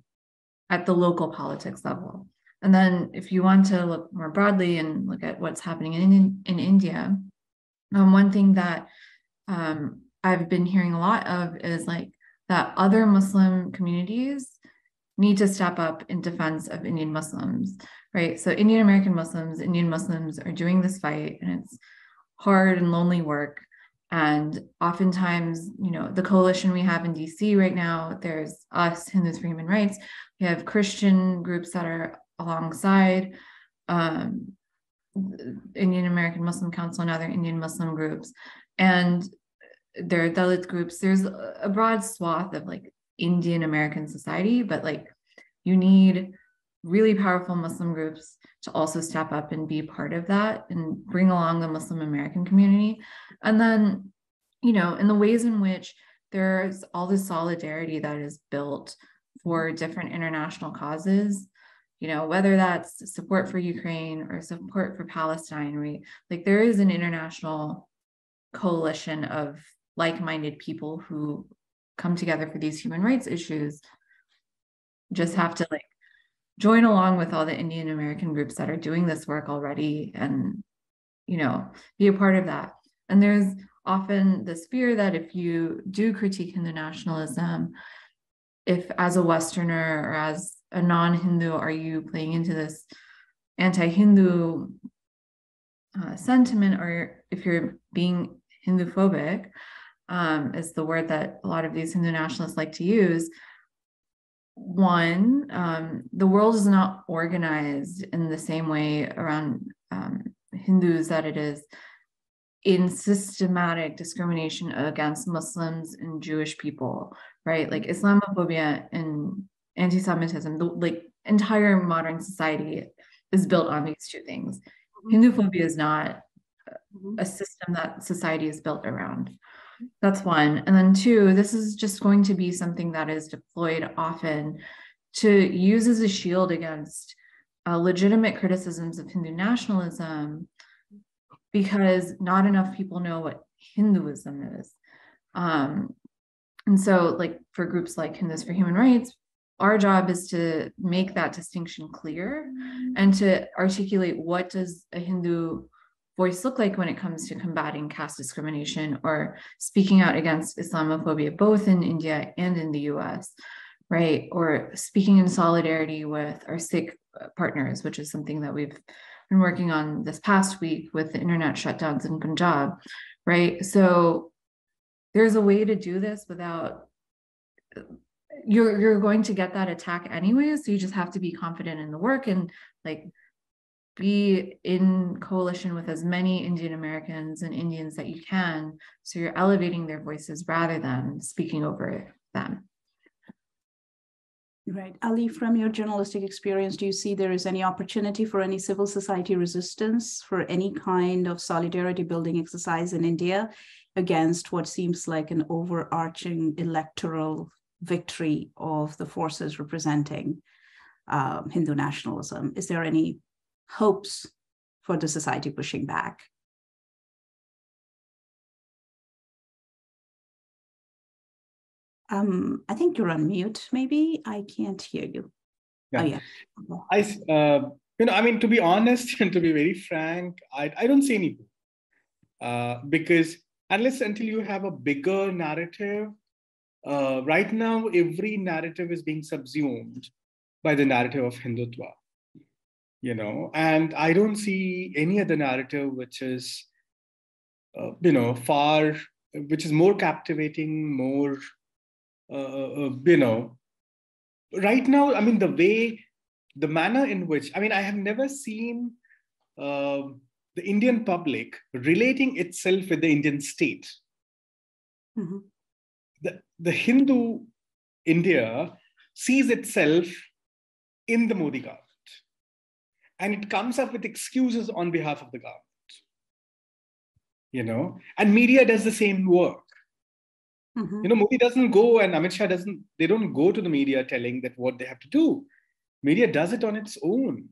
at the local politics level. And then if you want to look more broadly and look at what's happening in India, one thing that I've been hearing a lot of is like that other Muslim communities need to step up in defense of Indian Muslims, right? So Indian American Muslims, Indian Muslims are doing this fight, and it's hard and lonely work. And oftentimes, the coalition we have in DC right now, there's us, Hindus for Human Rights. We have Christian groups that are alongside Indian American Muslim Council and other Indian Muslim groups. And there are Dalit groups. There's a broad swath of like Indian American society, but like you need really powerful Muslim groups to also step up and be part of that and bring along the Muslim American community. And then, in the ways in which there's all this solidarity that is built for different international causes, whether that's support for Ukraine or support for Palestine, right? Like there is an international coalition of like-minded people who come together for these human rights issues. Just have to like join along with all the Indian American groups that are doing this work already and, be a part of that. And there's often this fear that if you do critique Hindu nationalism, if as a Westerner or as a non-Hindu, are you playing into this anti-Hindu sentiment, or if you're being Hindu-phobic, is the word that a lot of these Hindu nationalists like to use. One, the world is not organized in the same way around Hindus that it is in systematic discrimination against Muslims and Jewish people, right? Like Islamophobia and anti-Semitism, the entire modern society is built on these two things. Hindu-phobia is not a system that society is built around. That's one. And then two, this is just going to be something that is deployed often to use as a shield against legitimate criticisms of Hindu nationalism, because not enough people know what Hinduism is. And so like for groups like Hindus for Human Rights, our job is to make that distinction clear and to articulate what does a Hindu voice look like when it comes to combating caste discrimination or speaking out against Islamophobia, both in India and in the US, right? Or speaking in solidarity with our Sikh partners, which is something that we've been working on this past week with the internet shutdowns in Punjab, right? So there's a way to do this without, you're going to get that attack anyway, so you just have to be confident in the work and like be in coalition with as many Indian Americans and Indians that you can, so you're elevating their voices rather than speaking over them. Right. Ali, from your journalistic experience, do you see there is any opportunity for any civil society resistance, for any kind of solidarity building exercise in India against what seems like an overarching electoral victory of the forces representing Hindu nationalism? Is there any hopes for the society pushing back? I think you're on mute, maybe. I can't hear you. Yeah. Oh, yeah. I mean, to be honest and to be very frank, I don't see any hope. Because unless until you have a bigger narrative, right now, every narrative is being subsumed by the narrative of Hindutva. And I don't see any other narrative which is, which is more captivating, more, right now, I mean, the manner in which, I mean, I have never seen the Indian public relating itself with the Indian state. Mm-hmm. The Hindu India sees itself in the Modi government, and it comes up with excuses on behalf of the government. And media does the same work. Mm-hmm. Modi doesn't go, and Amit Shah they don't go to the media telling that what they have to do. Media does it on its own.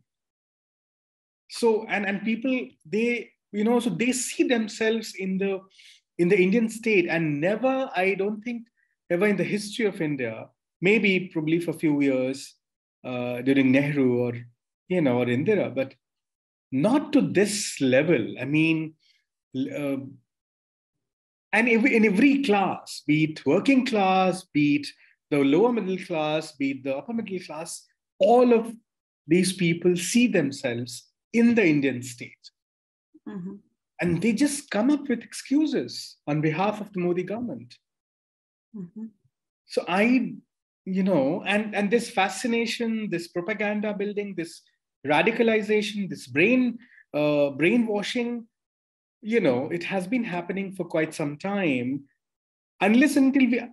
So, and people, so they see themselves in the Indian state, and never, I don't think, ever in the history of India, maybe probably for a few years during Nehru or Indira, but not to this level. I mean, and in every class, be it working class, be it the lower middle class, be it the upper middle class, all of these people see themselves in the Indian state. Mm-hmm. And they just come up with excuses on behalf of the Modi government. Mm-hmm. So and this fascination, this propaganda building, this radicalization, this brainwashing, it has been happening for quite some time, unless until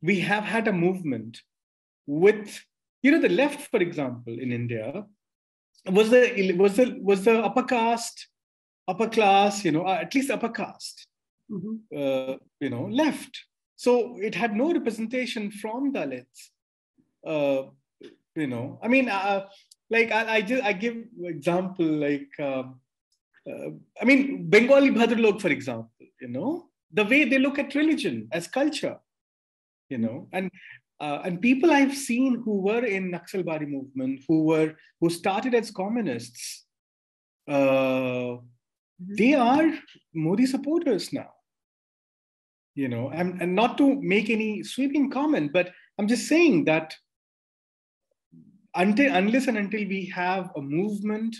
we have had a movement with, the left, for example, in India, was the upper class, at least upper caste, Mm-hmm. left. So it had no representation from Dalits. I mean, like I give example, like, I mean, Bengali Bhadralok, for example, the way they look at religion as culture, and people I've seen who were in Naxalbari movement, who started as communists, they are Modi supporters now. And not to make any sweeping comment, but I'm just saying that unless and until we have a movement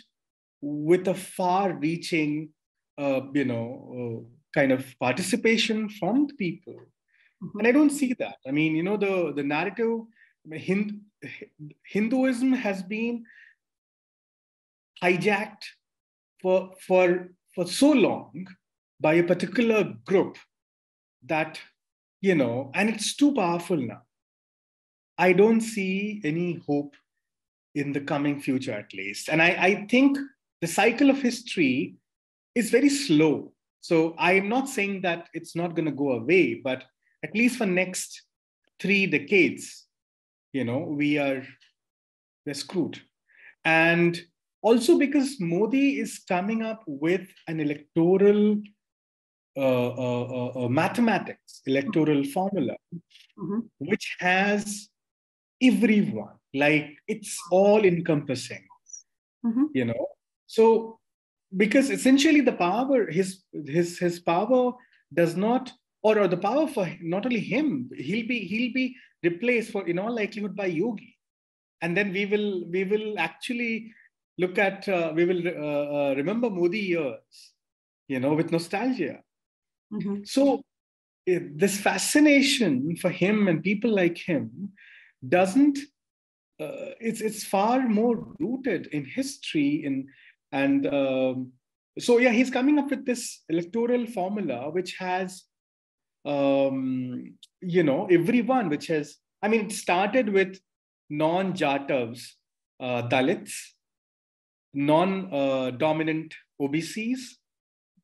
with a far-reaching, kind of participation from the people, and I don't see that. I mean, the narrative, Hinduism has been hijacked for so long by a particular group that, and it's too powerful now. I don't see any hope in the coming future, at least. And I think the cycle of history is very slow. So I'm not saying that it's not going to go away, but at least for next 3 decades, we're screwed. And also because Modi is coming up with an electoral mathematics, electoral formula, which has everyone, like it's all encompassing, So because essentially the power, his power does not, or the power for not only him, he'll be replaced for in all likelihood by Yogi, and then we will actually look at remember Modi years, with nostalgia. So this fascination for him and people like him doesn't. It's far more rooted in history, so yeah, he's coming up with this electoral formula which has everyone, which has I mean, it started with non-Jatavs, Dalits, non-dominant OBCs,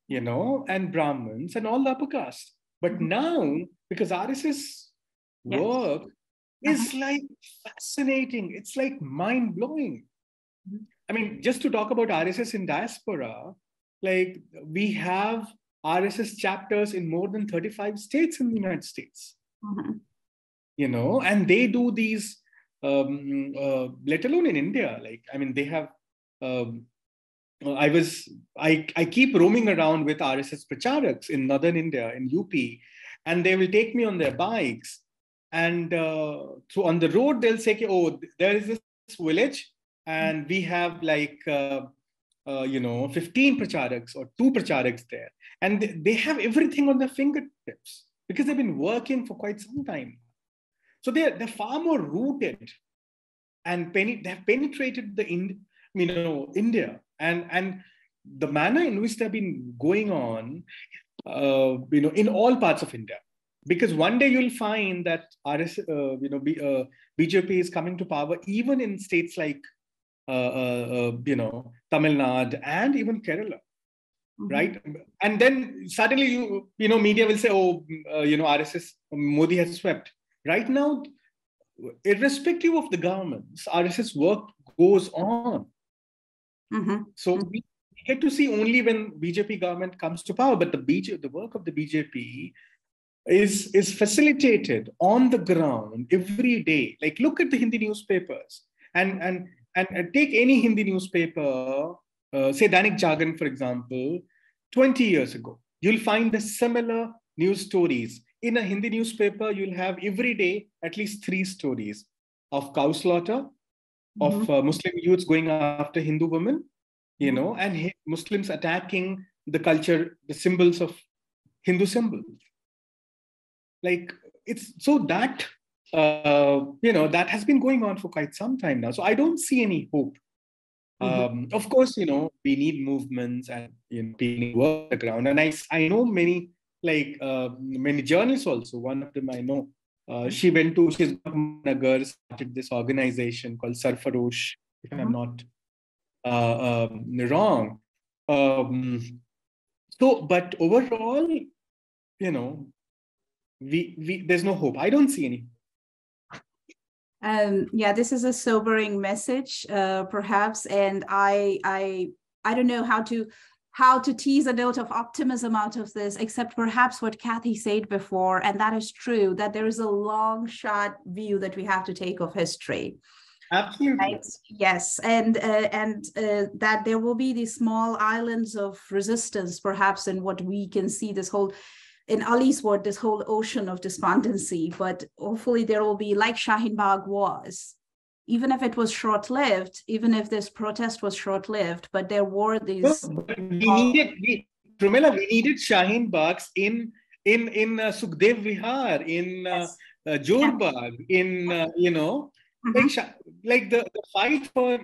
and Brahmins and all the upper caste. But now, because RSS work is like fascinating, it's like mind-blowing. I mean, just to talk about RSS in diaspora, like we have RSS chapters in more than 35 states in the United States. And they do these, let alone in India, like, I mean, they have, I keep roaming around with RSS pracharaks in northern India, in UP, and they will take me on their bikes. And so on the road, they'll say, oh, there is this village, and we have like, 15 pracharaks or 2 pracharaks there. And they have everything on their fingertips because they've been working for quite some time. So they're far more rooted and they have penetrated India. And the manner in which they've been going on, in all parts of India. Because one day you'll find that BJP is coming to power even in states like Tamil Nadu and even Kerala, right? And then suddenly media will say, oh, RSS, Modi has swept. Right now, irrespective of the governments, RSS work goes on. So we get to see only when BJP government comes to power, but the work of the BJP is facilitated on the ground every day. Like, look at the Hindi newspapers and take any Hindi newspaper, say Dainik Jagran, for example, 20 years ago. You'll find the similar news stories. In a Hindi newspaper, you'll have every day at least 3 stories of cow slaughter, of Muslim youths going after Hindu women, and Muslims attacking the culture, the symbols of Hindu symbols. Like, it's so that, that has been going on for quite some time now. So I don't see any hope. Of course, we need movements and, people work on the ground. And I know many, like many journalists also. One of them I know, she's got Nagar, started this organization called Sarfarosh, if I'm not wrong. But overall, there's no hope. I don't see any. This is a sobering message, perhaps, and I don't know how to tease a note of optimism out of this, except perhaps what Kathy said before, and that is true, that there is a long shot view that we have to take of history. Absolutely. Right? Yes, and that there will be these small islands of resistance, perhaps, in what we can see this whole, in Ali's word, this whole ocean of despondency. But hopefully there will be, like Shaheen Bagh was, even if it was short-lived, even if this protest was short-lived, but there were these. We needed Shaheen Baghs in Sukhdev Vihar, in Jorbagh, in like the fight for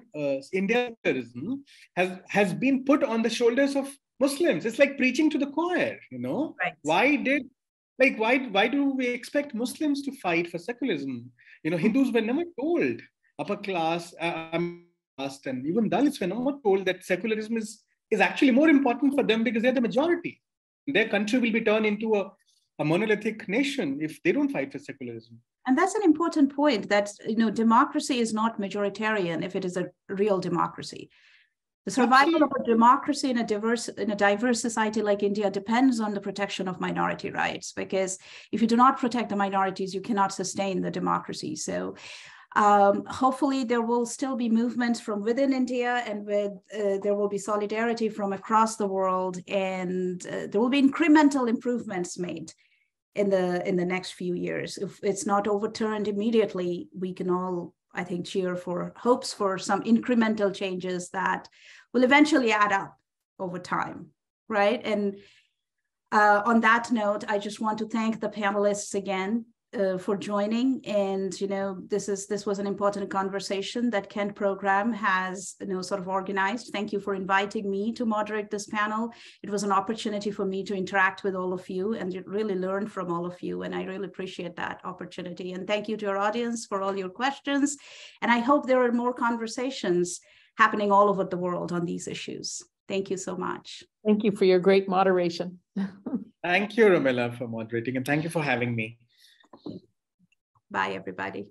Indian terrorism has been put on the shoulders of Muslims. It's like preaching to the choir, Right. Why do we expect Muslims to fight for secularism? Hindus were never told, upper class, and even Dalits were not told that secularism is actually more important for them because they're the majority. Their country will be turned into a monolithic nation if they don't fight for secularism. And that's an important point, that democracy is not majoritarian if it is a real democracy. The survival of a democracy in a diverse society like India depends on the protection of minority rights, because if you do not protect the minorities, you cannot sustain the democracy. So hopefully there will still be movements from within India, and there will be solidarity from across the world, and there will be incremental improvements made in the next few years. If it's not overturned immediately, we can all, I think, cheer for hopes for some incremental changes that will eventually add up over time, right? And on that note, I just want to thank the panelists again for joining. And, this was an important conversation that Kent program has, sort of organized. Thank you for inviting me to moderate this panel. It was an opportunity for me to interact with all of you and really learn from all of you. And I really appreciate that opportunity. And thank you to our audience for all your questions. And I hope there are more conversations happening all over the world on these issues. Thank you so much. Thank you for your great moderation. Thank you, Romila, for moderating, and thank you for having me. Bye, everybody.